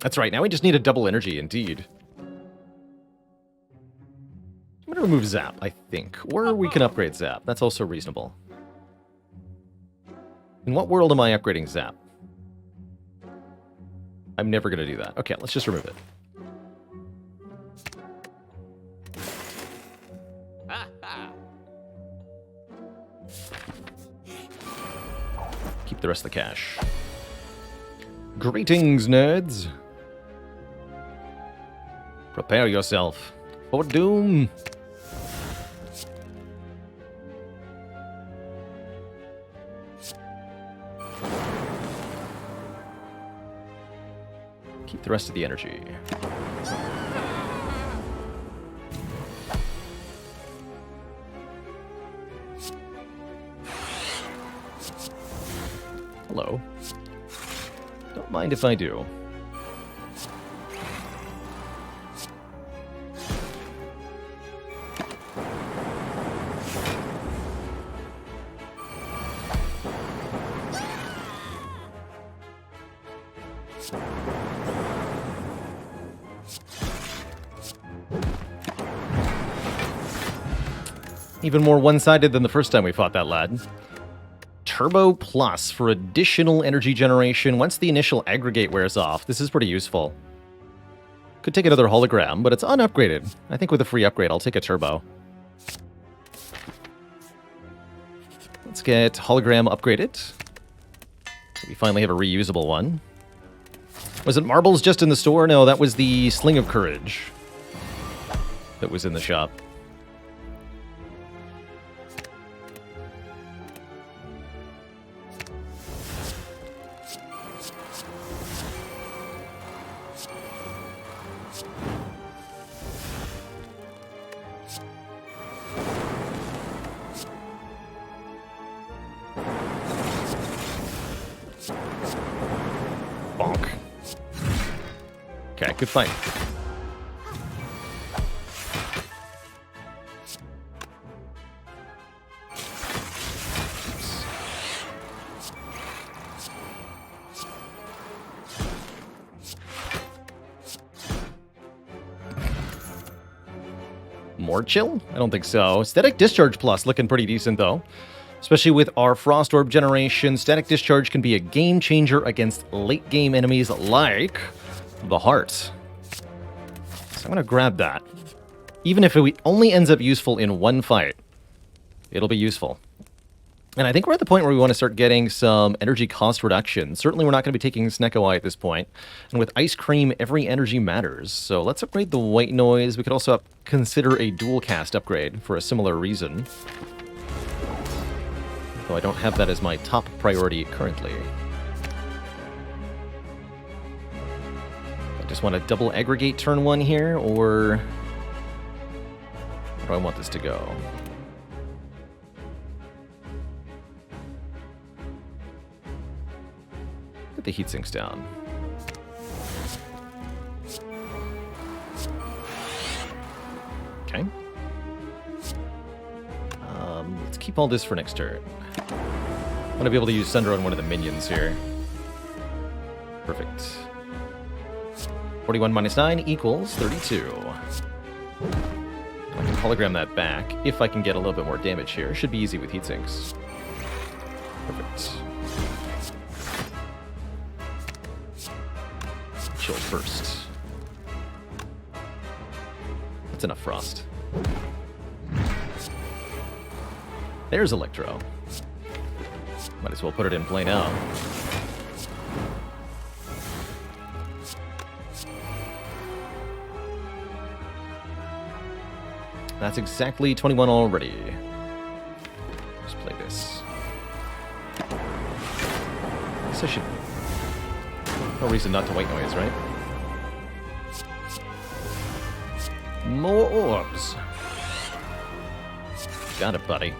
That's right, now we just need a double energy, indeed. I'm going to remove Zap, I think. Or we can upgrade Zap. That's also reasonable. In what world am I upgrading Zap? I'm never going to do that. Okay, let's just remove it. Keep the rest of the cash. Greetings, nerds. Prepare yourself for doom. Keep the rest of the energy. Hello. Don't mind if I do. Even more one-sided than the first time we fought that lad. Turbo Plus for additional energy generation once the initial aggregate wears off. This is pretty useful. Could take another hologram, but it's unupgraded. I think with a free upgrade, I'll take a turbo. Let's get hologram upgraded. So we finally have a reusable one. Was it marbles just in the store? No, that was the Sling of Courage that was in the shop. Bonk. Okay, good fight. More chill? I don't think so. Static Discharge Plus looking pretty decent, though. Especially with our Frost Orb generation, Static Discharge can be a game changer against late-game enemies like the Heart. So I'm going to grab that. Even if it only ends up useful in one fight, it'll be useful. And I think we're at the point where we want to start getting some energy cost reduction. Certainly we're not going to be taking Snecko Eye at this point. And with Ice Cream, every energy matters. So let's upgrade the White Noise. We could also consider a dual cast upgrade for a similar reason. Though I don't have that as my top priority currently. I just want to double aggregate turn 1 here, or where do I want this to go? Get the heat sinks down. Okay. Let's keep all this for next turn. I want to be able to use Sunder on one of the minions here. Perfect. 41 minus 9 equals 32. I can hologram that back if I can get a little bit more damage here. Should be easy with heat sinks. Perfect. Chill first. That's enough frost. There's Electro. Might as well put it in play now. That's exactly 21 already. Let's play this. I guess I should... No reason not to White Noise, right? More orbs. Got it, buddy.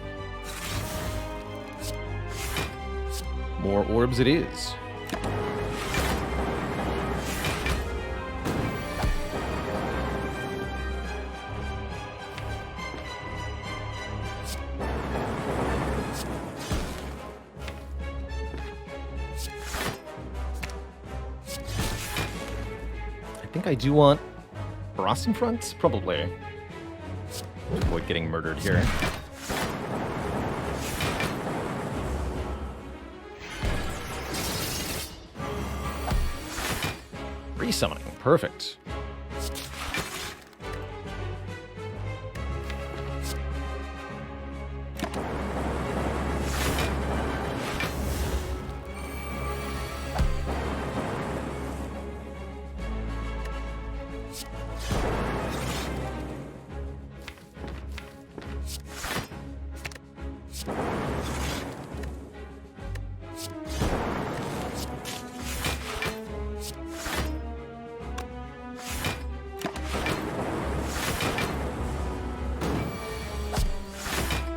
More orbs it is. I think I do want Frost in front? Probably. Avoid getting murdered here. Resummoning. Perfect.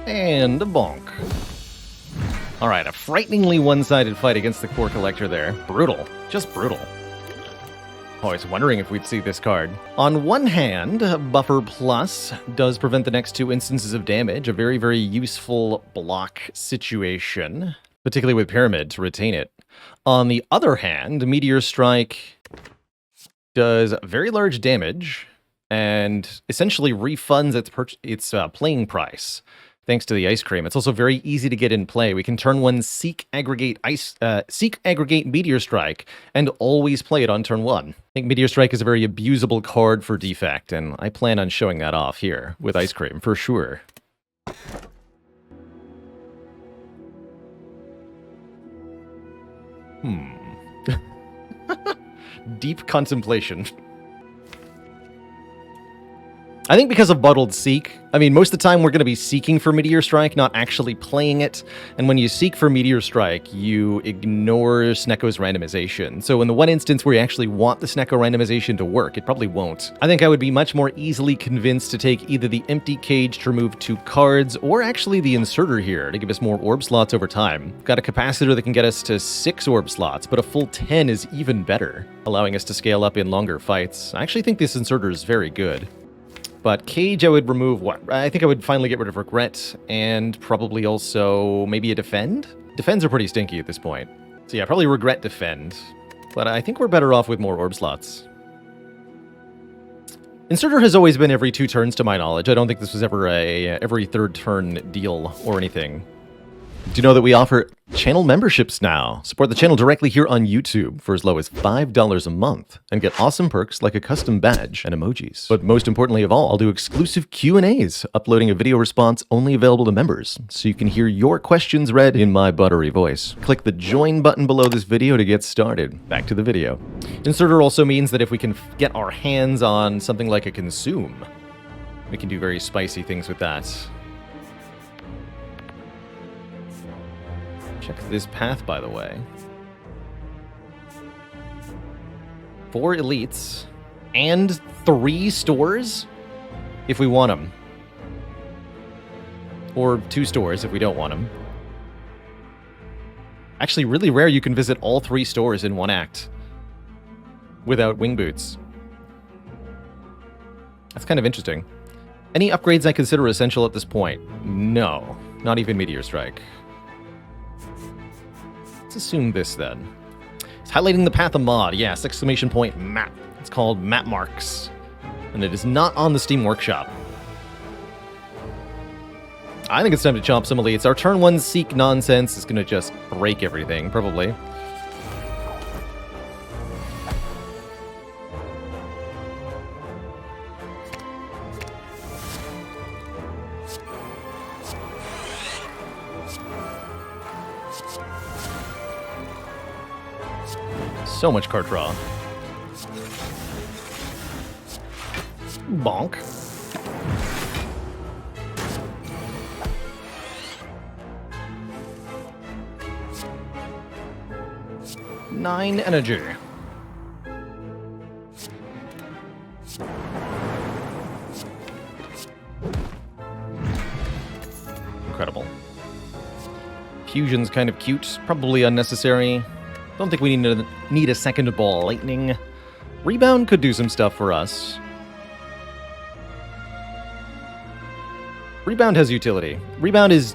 And a bonk. Alright, a frighteningly one-sided fight against the Core Collector there. Brutal. Just brutal. Oh, I was wondering if we'd see this card. On one hand, Buffer Plus does prevent the next 2 instances of damage, a very, very useful block situation, particularly with Pyramid to retain it. On the other hand, Meteor Strike does very large damage and essentially refunds its playing price. Thanks to the Ice Cream. It's also very easy to get in play. We can turn 1 Seek Aggregate Meteor Strike and always play it on turn 1. I think Meteor Strike is a very abusable card for Defect, and I plan on showing that off here with Ice Cream for sure. Deep contemplation. I think because of Bottled Seek, I mean, most of the time we're going to be seeking for Meteor Strike, not actually playing it. And when you seek for Meteor Strike, you ignore Snecko's randomization. So in the one instance where you actually want the Snecko randomization to work, it probably won't. I think I would be much more easily convinced to take either the Empty Cage to remove 2 cards, or actually the Inserter here to give us more orb slots over time. Got a capacitor that can get us to 6 orb slots, but a full 10 is even better, allowing us to scale up in longer fights. I actually think this Inserter is very good. But Cage, I would remove what? I think I would finally get rid of Regret, and probably also maybe a Defend? Defends are pretty stinky at this point. So yeah, probably Regret Defend. But I think we're better off with more orb slots. Inserter has always been every 2 turns to my knowledge. I don't think this was ever a every 3rd turn deal or anything. Do you know that we offer channel memberships now? Support the channel directly here on YouTube for as low as $5 a month and get awesome perks like a custom badge and emojis. But most importantly of all, I'll do exclusive Q&As, uploading a video response only available to members, so you can hear your questions read in my buttery voice. Click the join button below this video to get started. Back to the video. Inserter also means that if we can get our hands on something like a consume, we can do very spicy things with that. Check this path, by the way. 4 elites and 3 stores if we want them. Or 2 stores if we don't want them. Actually, really rare you can visit all 3 stores in one act without wing boots. That's kind of interesting. Any upgrades I consider essential at this point? No, not even Meteor Strike. Let's assume this then. It's highlighting the path of mod. Yes, exclamation point map. It's called Map Marks. And it is not on the Steam Workshop. I think it's time to chomp some elites. Our turn 1 Seek nonsense is going to just break everything, probably. So much card draw. Bonk. Nine energy. Incredible. Fusion's kind of cute, probably unnecessary. Don't think we need a second ball lightning. Rebound could do some stuff for us. Rebound has utility. Rebound is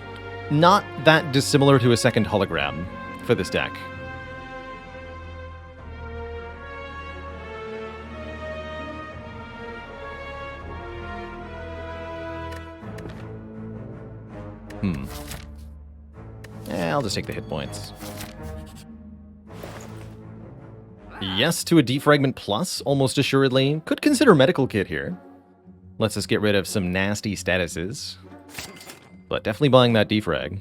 not that dissimilar to a second hologram for this deck. I'll just take the hit points. Yes to a Defragment Plus, almost assuredly. Could consider Medical Kit here. Lets us get rid of some nasty statuses. But definitely buying that Defrag.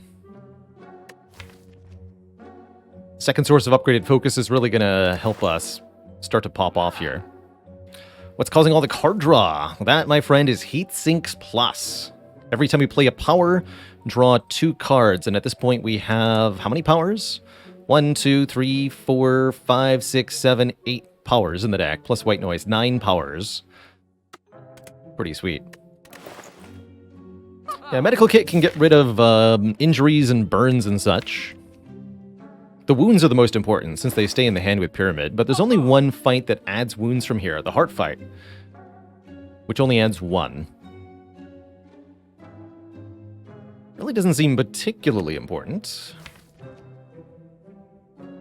Second source of upgraded focus is really going to help us start to pop off here. What's causing all the card draw? That, my friend, is Heat Sinks Plus. Every time we play a power, draw 2 cards. And at this point we have how many powers? 1, 2, 3, 4, 5, 6, 7, 8 powers in the deck, plus white noise. 9 powers. Pretty sweet. Yeah, Medical Kit can get rid of injuries and burns and such. The wounds are the most important, since they stay in the hand with Pyramid, but there's only one fight that adds wounds from here, the Heart Fight, which only adds 1. Really doesn't seem particularly important.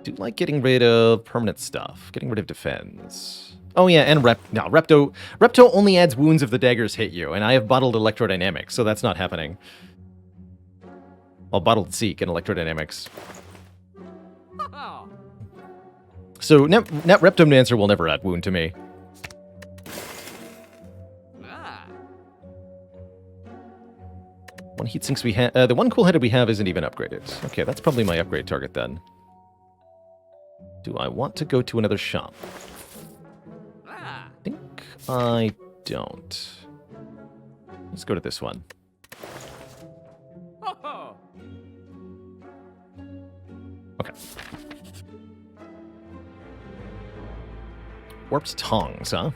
Do like getting rid of permanent stuff. Getting rid of defense. Oh yeah, and Repto only adds wounds if the daggers hit you, and I have bottled electrodynamics, so that's not happening. Well, bottled Seek and electrodynamics. So net Repto Dancer will never add wound to me. One heat sinks we have. The one cool-headed we have isn't even upgraded. Okay, that's probably my upgrade target then. Do I want to go to another shop? I think I don't. Let's go to this one. Okay. Warped Tongs, huh?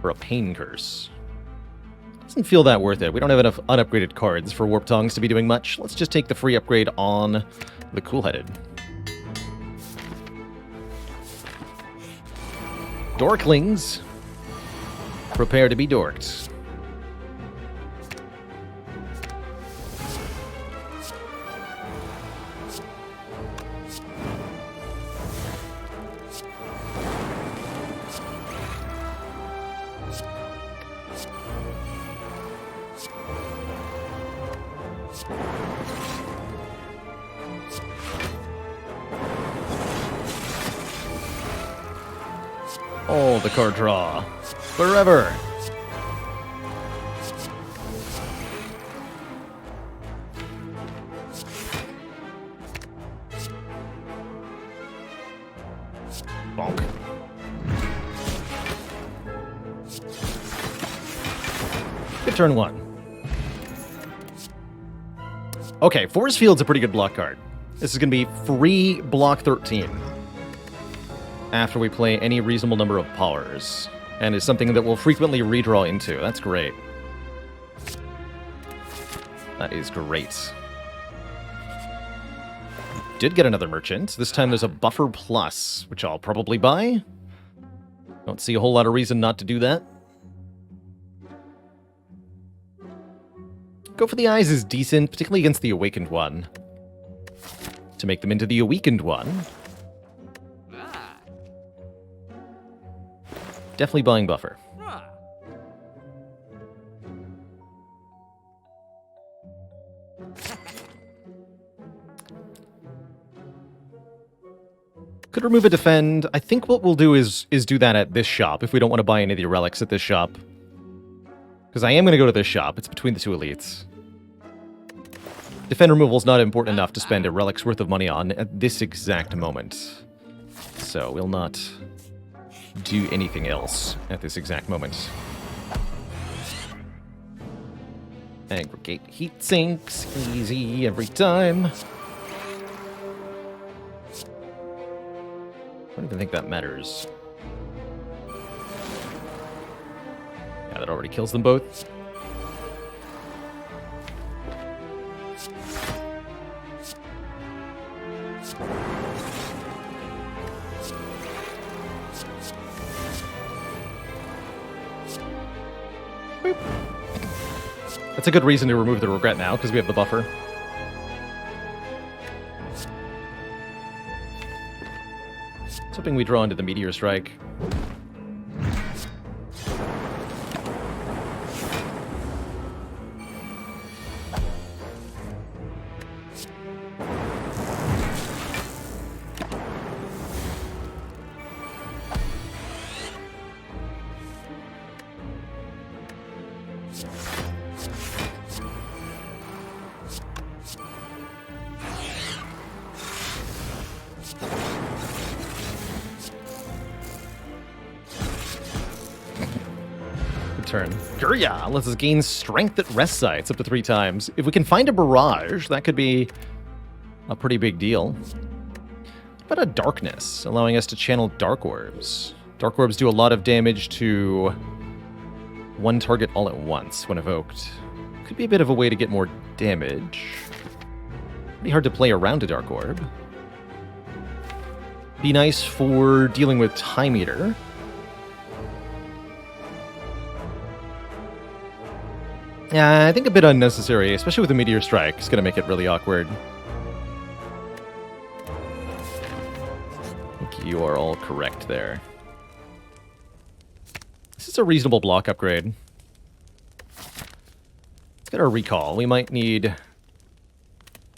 For a Pain Curse. Doesn't feel that worth it. We don't have enough unupgraded cards for Warped Tongs to be doing much. Let's just take the free upgrade on the Cool-Headed. Dorklings. Prepare to be dorked. All the card draw. Forever. Bonk. Good turn one. Okay, Force Field's a pretty good block card. This is going to be free block 13 after we play any reasonable number of powers, and is something that we'll frequently redraw into. That's great. That is great. Did get another merchant. This time there's a buffer plus, which I'll probably buy. Don't see a whole lot of reason not to do that. Go for the Eyes is decent, particularly against the Awakened one. To make them into the Awakened one. Definitely buying buffer. Could remove a defend. I think what we'll do is do that at this shop if we don't want to buy any of the relics at this shop. Because I am going to go to this shop. It's between the two elites. Defend removal is not important enough to spend a relic's worth of money on at this exact moment. So we'll not do anything else at this exact moment. Aggregate heat sinks. Easy every time. I don't even think that matters. Yeah, that already kills them both. Boop. That's a good reason to remove the regret now, because we have the buffer. Hoping we draw into the Meteor Strike. Turn. Gurya lets us gain strength at rest sites up to 3 times. If we can find a barrage, that could be a pretty big deal. What about a darkness, allowing us to channel dark orbs? Dark orbs do a lot of damage to one target all at once when evoked. Could be a bit of a way to get more damage. Pretty hard to play around a dark orb. Be nice for dealing with Time Eater. Yeah, I think a bit unnecessary, especially with the Meteor Strike. It's going to make it really awkward. I think you are all correct there. This is a reasonable block upgrade. Let's get our recall. We might need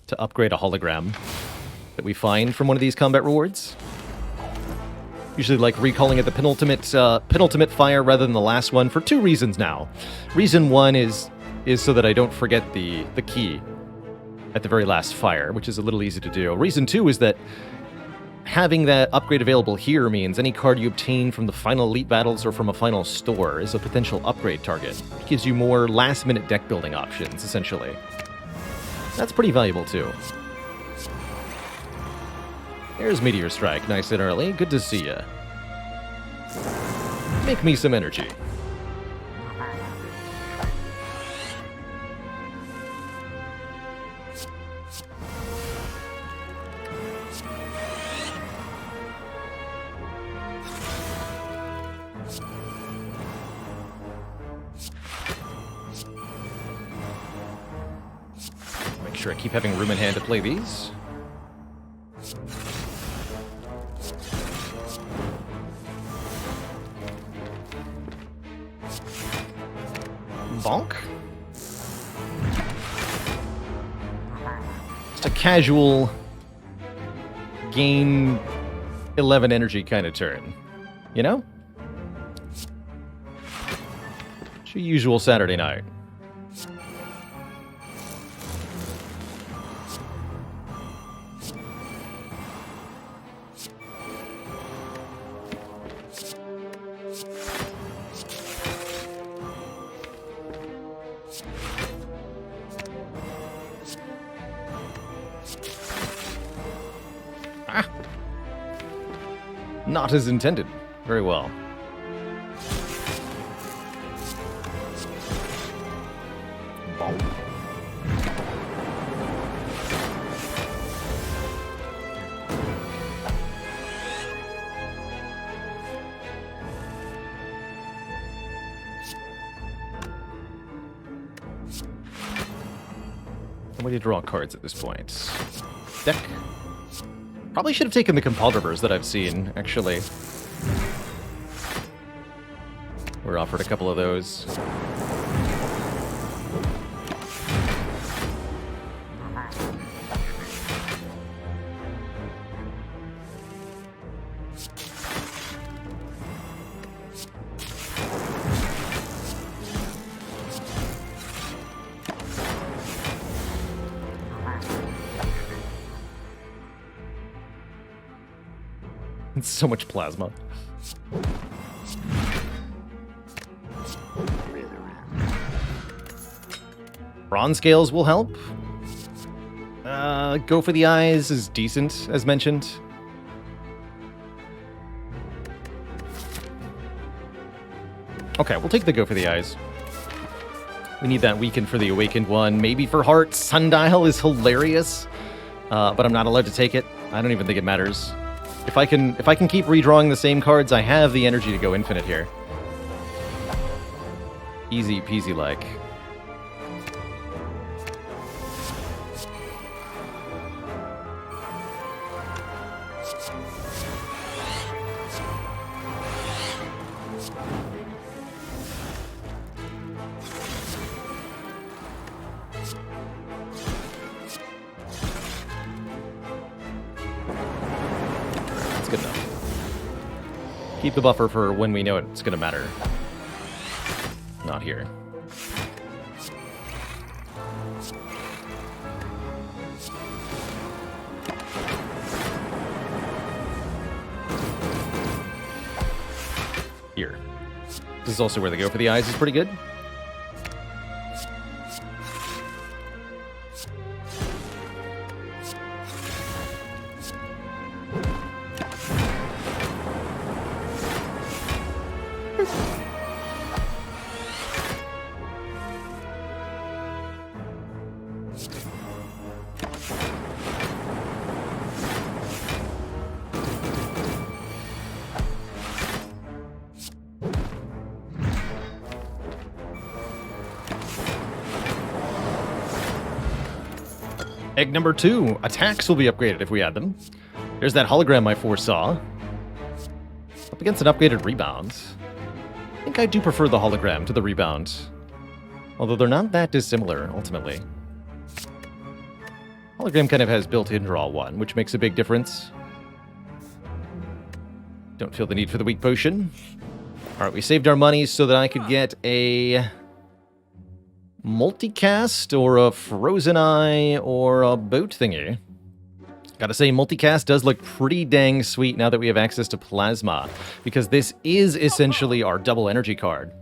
to upgrade a hologram that we find from one of these combat rewards. Usually like recalling at the penultimate fire rather than the last one for 2 reasons now. Reason 1 is so that I don't forget the key at the very last fire, which is a little easy to do. Reason 2 is that having that upgrade available here means any card you obtain from the final elite battles or from a final store is a potential upgrade target. It gives you more last-minute deck building options, essentially. That's pretty valuable, too. There's Meteor Strike, nice and early. Good to see ya. Make me some energy. Make sure I keep having room in hand to play these. Bonk. Just a casual gain 11 energy kind of turn, you know? It's your usual Saturday night. Not as intended. Very well. I'm going to draw cards at this point. Deck. Probably should have taken the Compaldivers that I've seen, actually. We're offered a couple of those. It's so much plasma. Bronze scales will help. Go for the eyes is decent, as mentioned. Okay, we'll take the go for the eyes. We need that weakened for the awakened one. Maybe for heart. Sundial is hilarious, but I'm not allowed to take it. I don't even think it matters. If I can keep redrawing the same cards, I have the energy to go infinite here. Easy peasy like. Good enough. Keep the buffer for when we know it's going to matter. Not here. Here. This is also where they go for the eyes is pretty good. Egg number 2. Attacks will be upgraded if we add them. There's that hologram I foresaw. Up against an upgraded rebound. I think I do prefer the hologram to the rebound. Although they're not that dissimilar, ultimately. Hologram kind of has built-in draw 1, which makes a big difference. Don't feel the need for the weak potion. Alright, we saved our money so that I could get a multicast or a frozen eye or a boat thingy. Gotta say, multicast does look pretty dang sweet now that we have access to plasma, because this is essentially our double energy card.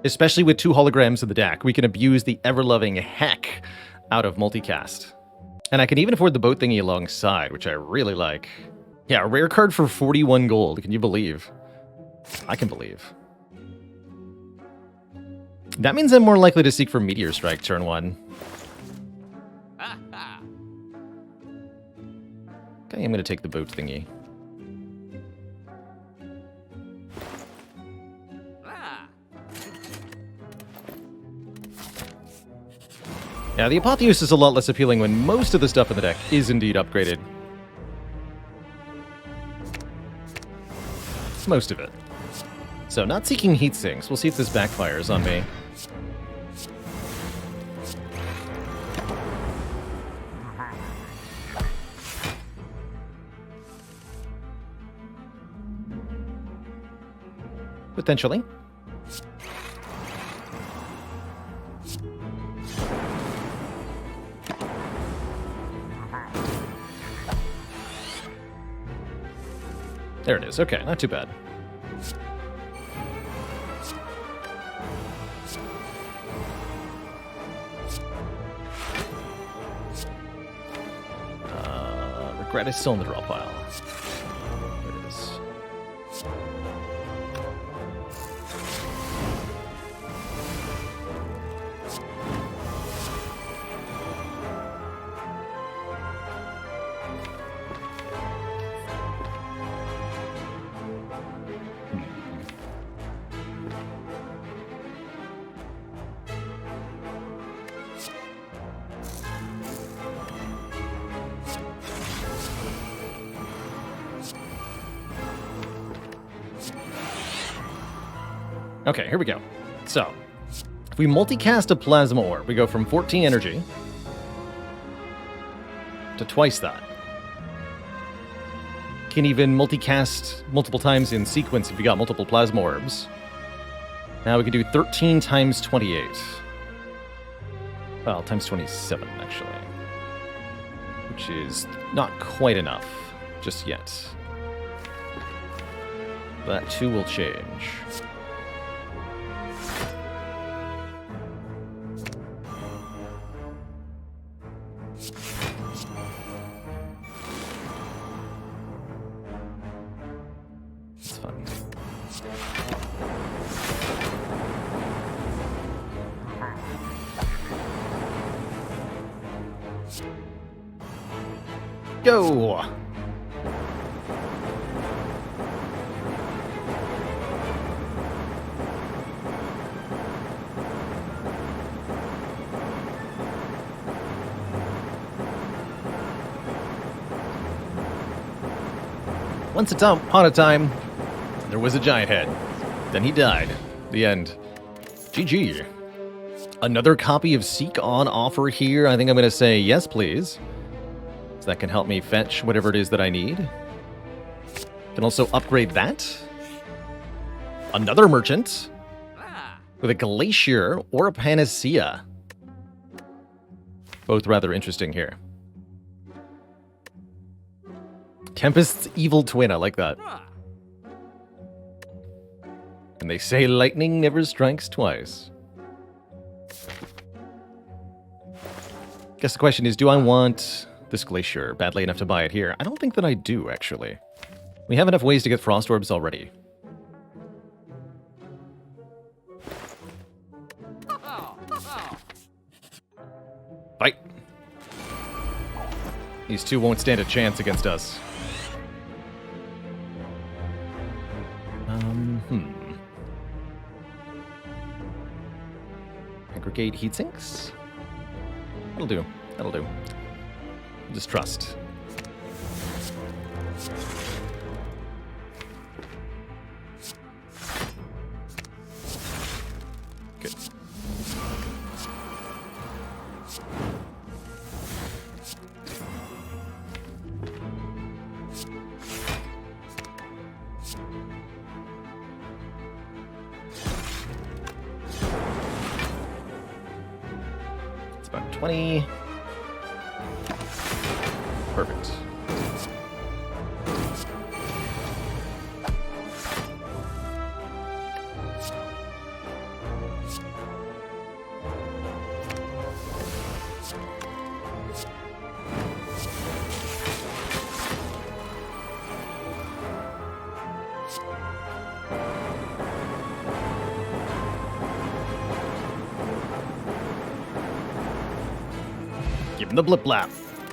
Especially with 2 holograms in the deck, we can abuse the ever-loving heck out of multicast. And I can even afford the boat thingy alongside, which I really like. Yeah, a rare card for 41 gold, can you believe? I can believe. That means I'm more likely to seek for Meteor Strike turn 1. Okay, I'm going to take the boat thingy. Yeah, the Apotheose is a lot less appealing when most of the stuff in the deck is indeed upgraded. Most of it. So, not seeking heat sinks. We'll see if this backfires on me. Potentially. There it is. Okay, not too bad. Regret is still in the draw pile. There it is. Okay, here we go. So, if we multicast a Plasma Orb, we go from 14 energy to twice that. Can even multicast multiple times in sequence if you got multiple Plasma Orbs. Now we can do 13 times 28. Well, times 27, actually. Which is not quite enough just yet. That too will change. Go! Once upon a time, there was a giant head. Then he died. The end. GG. Another copy of Seek on offer here. I think I'm going to say yes, please. So that can help me fetch whatever it is that I need. Can also upgrade that. Another merchant. With a Glacier or a Panacea. Both rather interesting here. Tempest's evil twin, I like that. And they say lightning never strikes twice. Guess the question is, do I want this Glacier badly enough to buy it here? I don't think that I do, actually. We have enough ways to get Frost Orbs already. Fight! These two won't stand a chance against us. Aggregate heatsinks? That'll do. That'll do. Just trust. Good. It's about 20. Perfect. Give him the blip lap.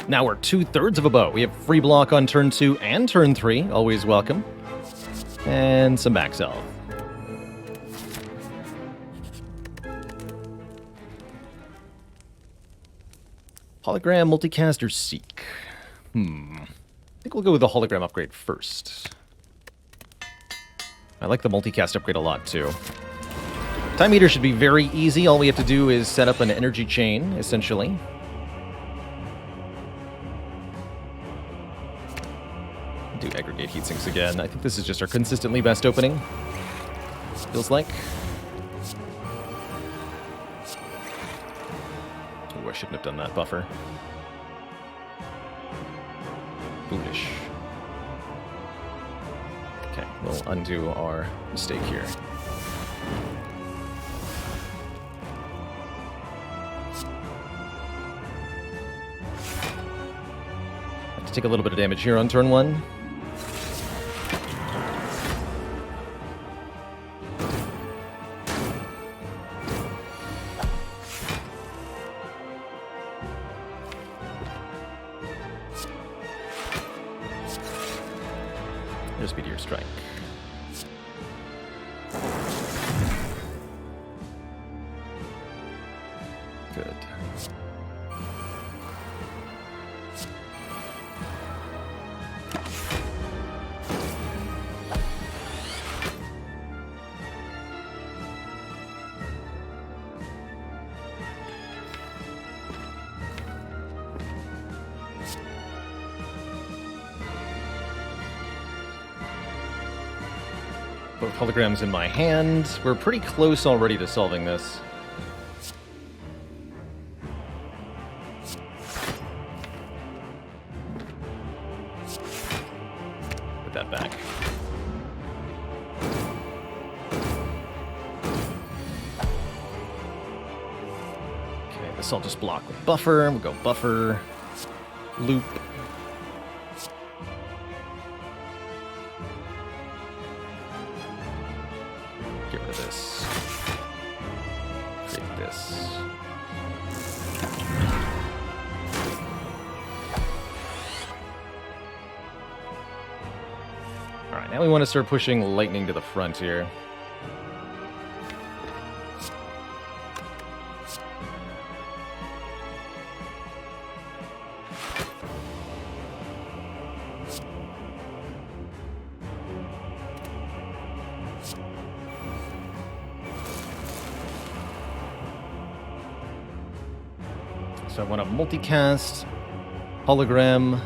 Now we're 2/3 of a bow. We have free block on turn 2 and turn 3. Always welcome. And some max health. Hologram, multicast, or seek? I think we'll go with the hologram upgrade first. I like the multicast upgrade a lot, too. Time Eater should be very easy. All we have to do is set up an energy chain, essentially. Do aggregate heatsinks again. I think this is just our consistently best opening. Feels like. Oh, I shouldn't have done that buffer. Foolish. We'll undo our mistake here. Have to take a little bit of damage here on turn 1. There's Meteor Strike. Good. Both holograms in my hand. We're pretty close already to solving this. Put that back. Okay, this I'll just block with buffer. We'll go buffer, loop. Get rid of this. Create this. Alright, now we want to start pushing lightning to the front here. So I want to multicast, hologram,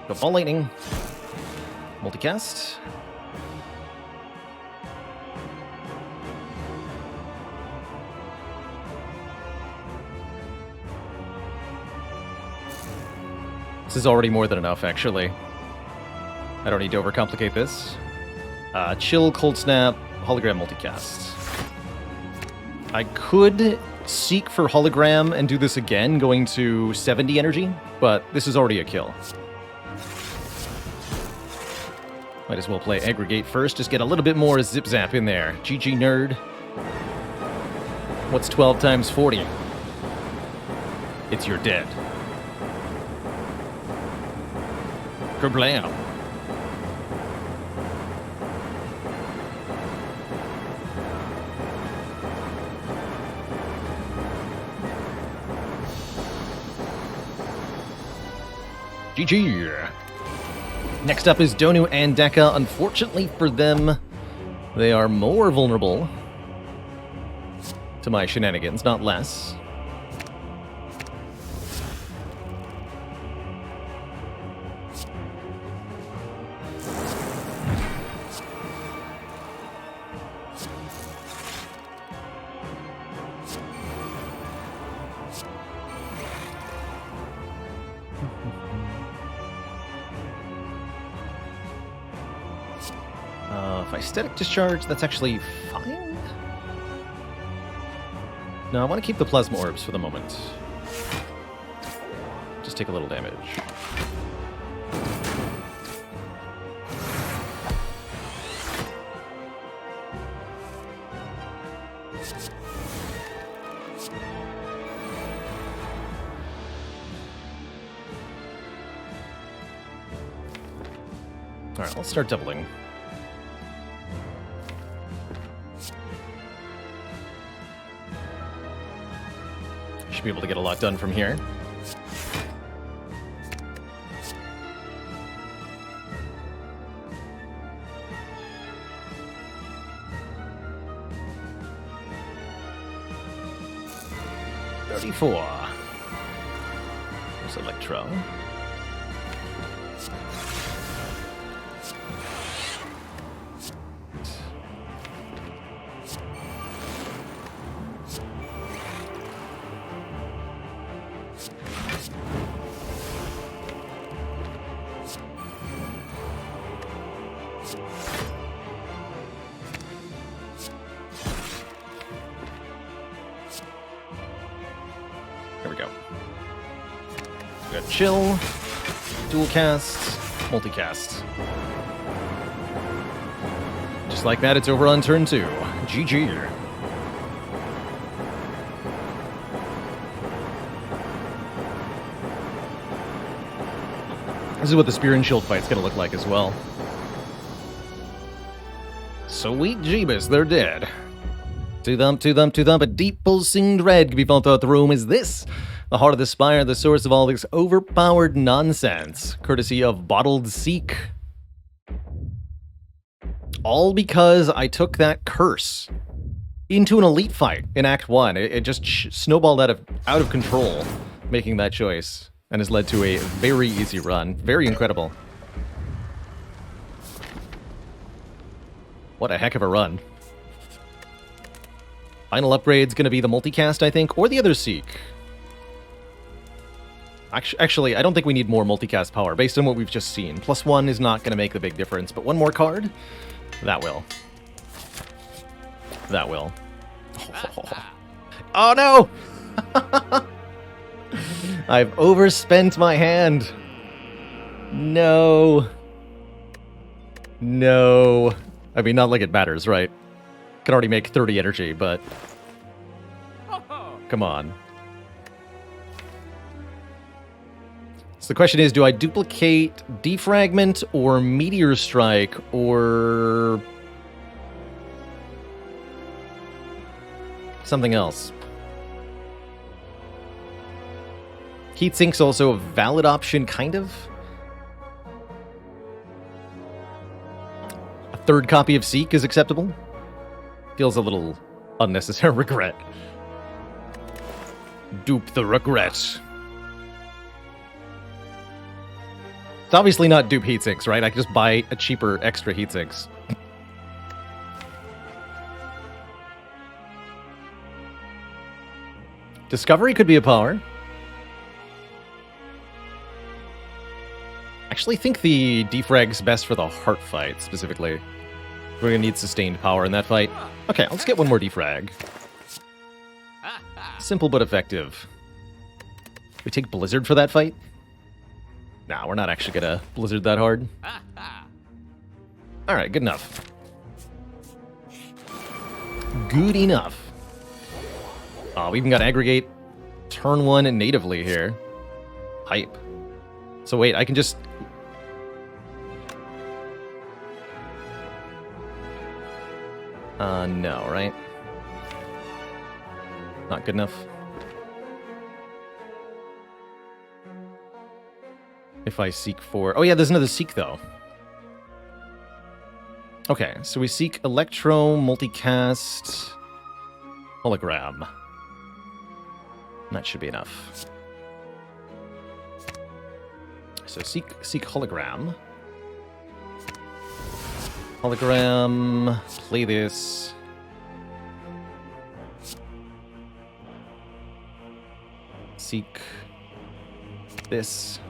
go ball lightning, multicast. This is already more than enough, actually. I don't need to overcomplicate this. Chill, cold snap, hologram, multicast. I could seek for hologram and do this again, going to 70 energy, but this is already a kill. Might as well play aggregate first, just get a little bit more zip zap in there. GG nerd. What's 12 times 40? It's your dead. Kerblam. GG. Next up is Donu and Deka. Unfortunately for them, they are more vulnerable to my shenanigans, not less. If I static discharge, that's actually fine. No, I want to keep the plasma orbs for the moment. Just take a little damage. Alright, let's start doubling. Should be able to get a lot done from here. There's Electro. good. Chill. Dual cast. Multicast. Just like that, it's over on turn 2. GG. This is what the Spear and Shield fight's gonna look like as well. Sweet Jeebus, they're dead. To thump, a deep pulsing dread can be felt throughout the room. Is this the heart of the Spire, the source of all this overpowered nonsense? Courtesy of Bottled Seek. All because I took that curse into an elite fight in Act 1. It just snowballed out of control, making that choice, and has led to a very easy run. Very incredible. What a heck of a run. Final upgrade's going to be the multicast, I think, or the other Seek. Actually, I don't think we need more multicast power, based on what we've just seen. +1 is not going to make the big difference, but one more card? That will. That will. Oh no! I've overspent my hand. No. No. I mean, not like it matters, right? Can already make 30 energy, but... Come on. So the question is, do I duplicate Defragment or Meteor Strike or... something else? Heatsink's also a valid option, kind of. A third copy of Seek is acceptable. Feels a little unnecessary. Regret. Dupe the regret. It's obviously not dupe heatsinks, right? I can just buy a cheaper extra heatsinks. Discovery could be a power. Actually think the defrag's best for the heart fight, specifically. We're gonna need sustained power in that fight. Okay, let's get one more defrag. Simple but effective. We take Blizzard for that fight? Nah, we're not actually gonna Blizzard that hard. Alright, good enough. Good enough. We even got Aggregate turn 1 natively here. Hype. So wait, I can just... no, right? Not good enough. If I seek for... Oh yeah, there's another Seek, though. Okay, so we seek Electro, Multicast, Hologram. That should be enough. So seek Hologram. Hologram, play this. Seek this.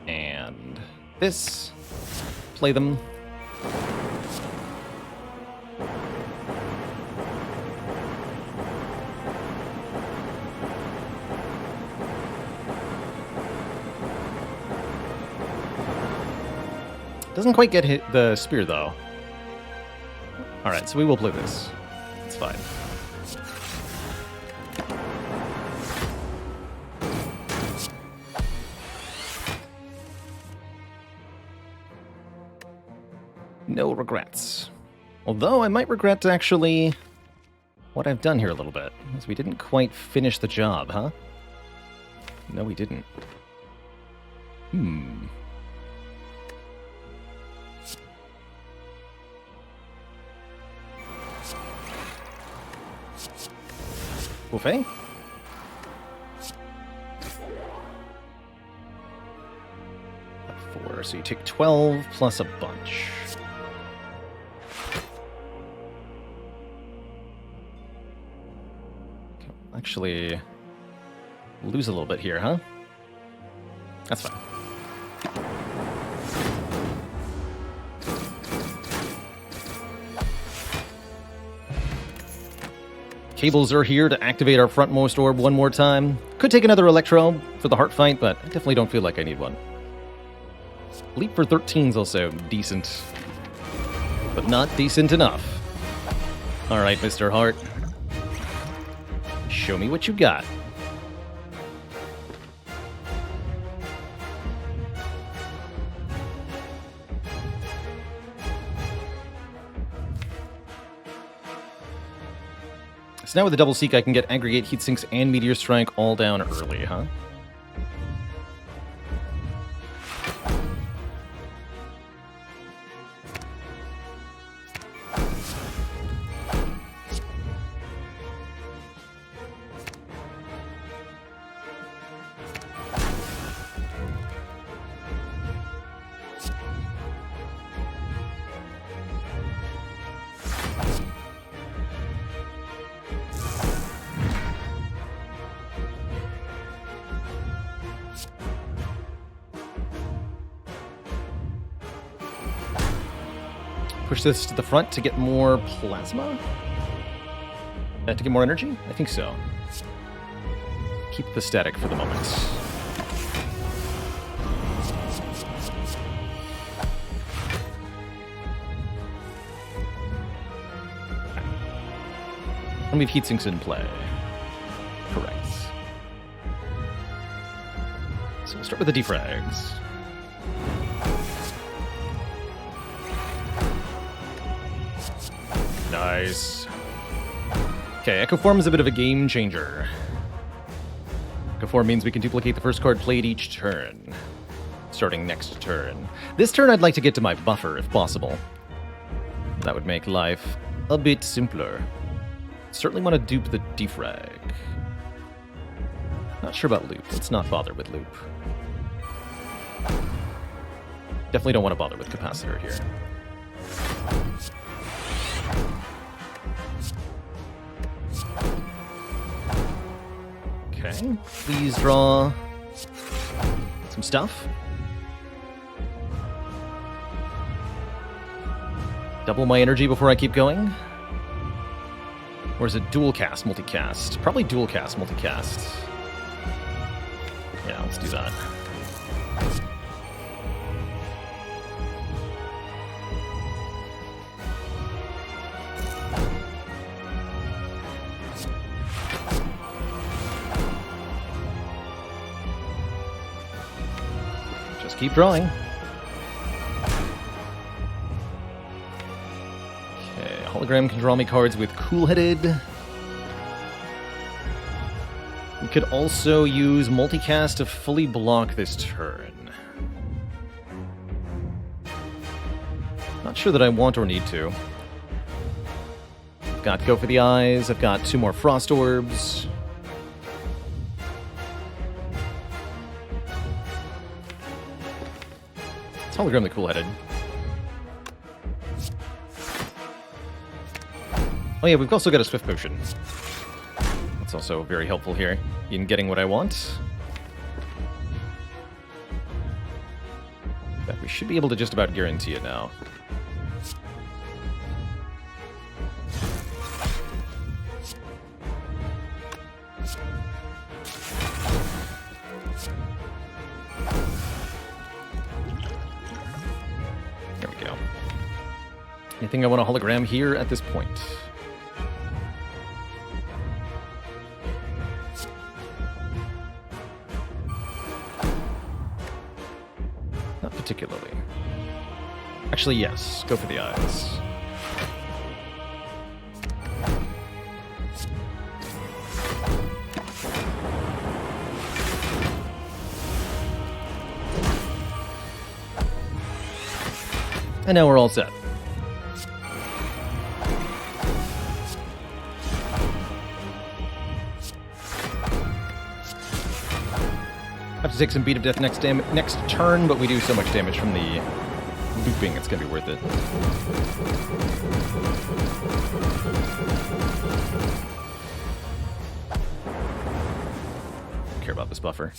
And this. Play them. Doesn't quite get hit the spear, though. Alright, so we will play this. It's fine. No regrets. Although I might regret, actually, what I've done here a little bit. Because we didn't quite finish the job, huh? No, we didn't. Buffet? Four, so you take 12 plus a bunch. Actually, lose a little bit here, huh? That's fine. Cables are here to activate our frontmost orb one more time. Could take another Electro for the heart fight, but I definitely don't feel like I need one. Leap for 13's also decent, but not decent enough. Alright, Mr. Heart. Show me what you got. So now with the double seek, I can get Aggregate, Heat Sinks, and Meteor Strike all down early, huh? Push this to the front to get more plasma? To get more energy? I think so. Keep the static for the moment. And we have heat sinks in play. Correct. So we'll start with the defrags. Nice. Okay, Echo Form is a bit of a game changer. Echo Form means we can duplicate the first card played each turn, starting next turn. This turn I'd like to get to my buffer, if possible. That would make life a bit simpler. Certainly want to dupe the defrag. Not sure about loop. Let's not bother with loop. Definitely don't want to bother with capacitor here. Okay, please draw some stuff. Double my energy before I keep going. Or is it dual cast, multicast? Probably dual cast, multicast. Yeah, let's do that. Just keep drawing. Hologram can draw me cards with Cool-Headed. We could also use multicast to fully block this turn. Not sure that I want or need to. I've got Go for the Eyes. I've got 2 more Frost Orbs. Let's hologram the Cool-Headed. Oh yeah, we've also got a Swift Potion. That's also very helpful here in getting what I want. But we should be able to just about guarantee it now. There we go. Anything I want to hologram here at this point? Particularly. Actually, yes. Go for the Eyes. And now we're all set. Have to take some Beat of Death next turn, but we do so much damage from the looping, it's gonna be worth it. Don't care about this buffer.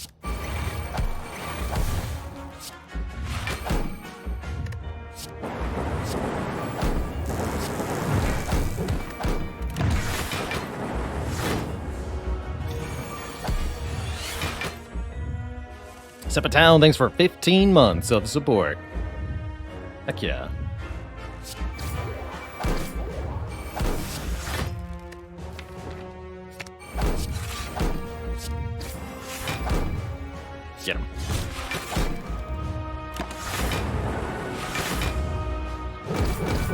Sepatown, thanks for 15 months of support. Heck yeah. Get him.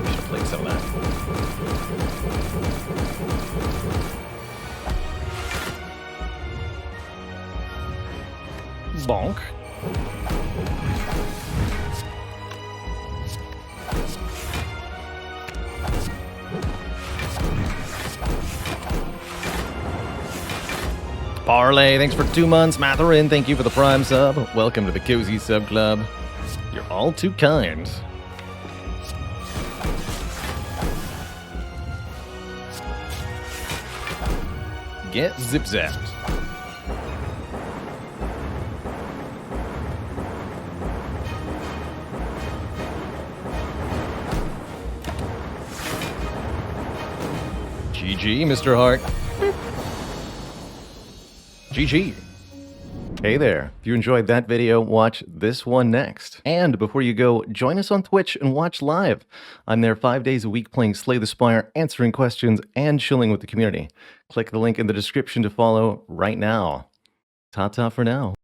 We should play some of that. Bonk. Parlay, thanks for 2 months. Matherin, thank you for the Prime sub. Welcome to the Cozy Sub Club. You're all too kind. Get zip-zapped. GG, Mr. Hart. GG. Hey there. If you enjoyed that video, watch this one next. And before you go, join us on Twitch and watch live. I'm there 5 days a week playing Slay the Spire, answering questions, and chilling with the community. Click the link in the description to follow right now. Ta-ta for now.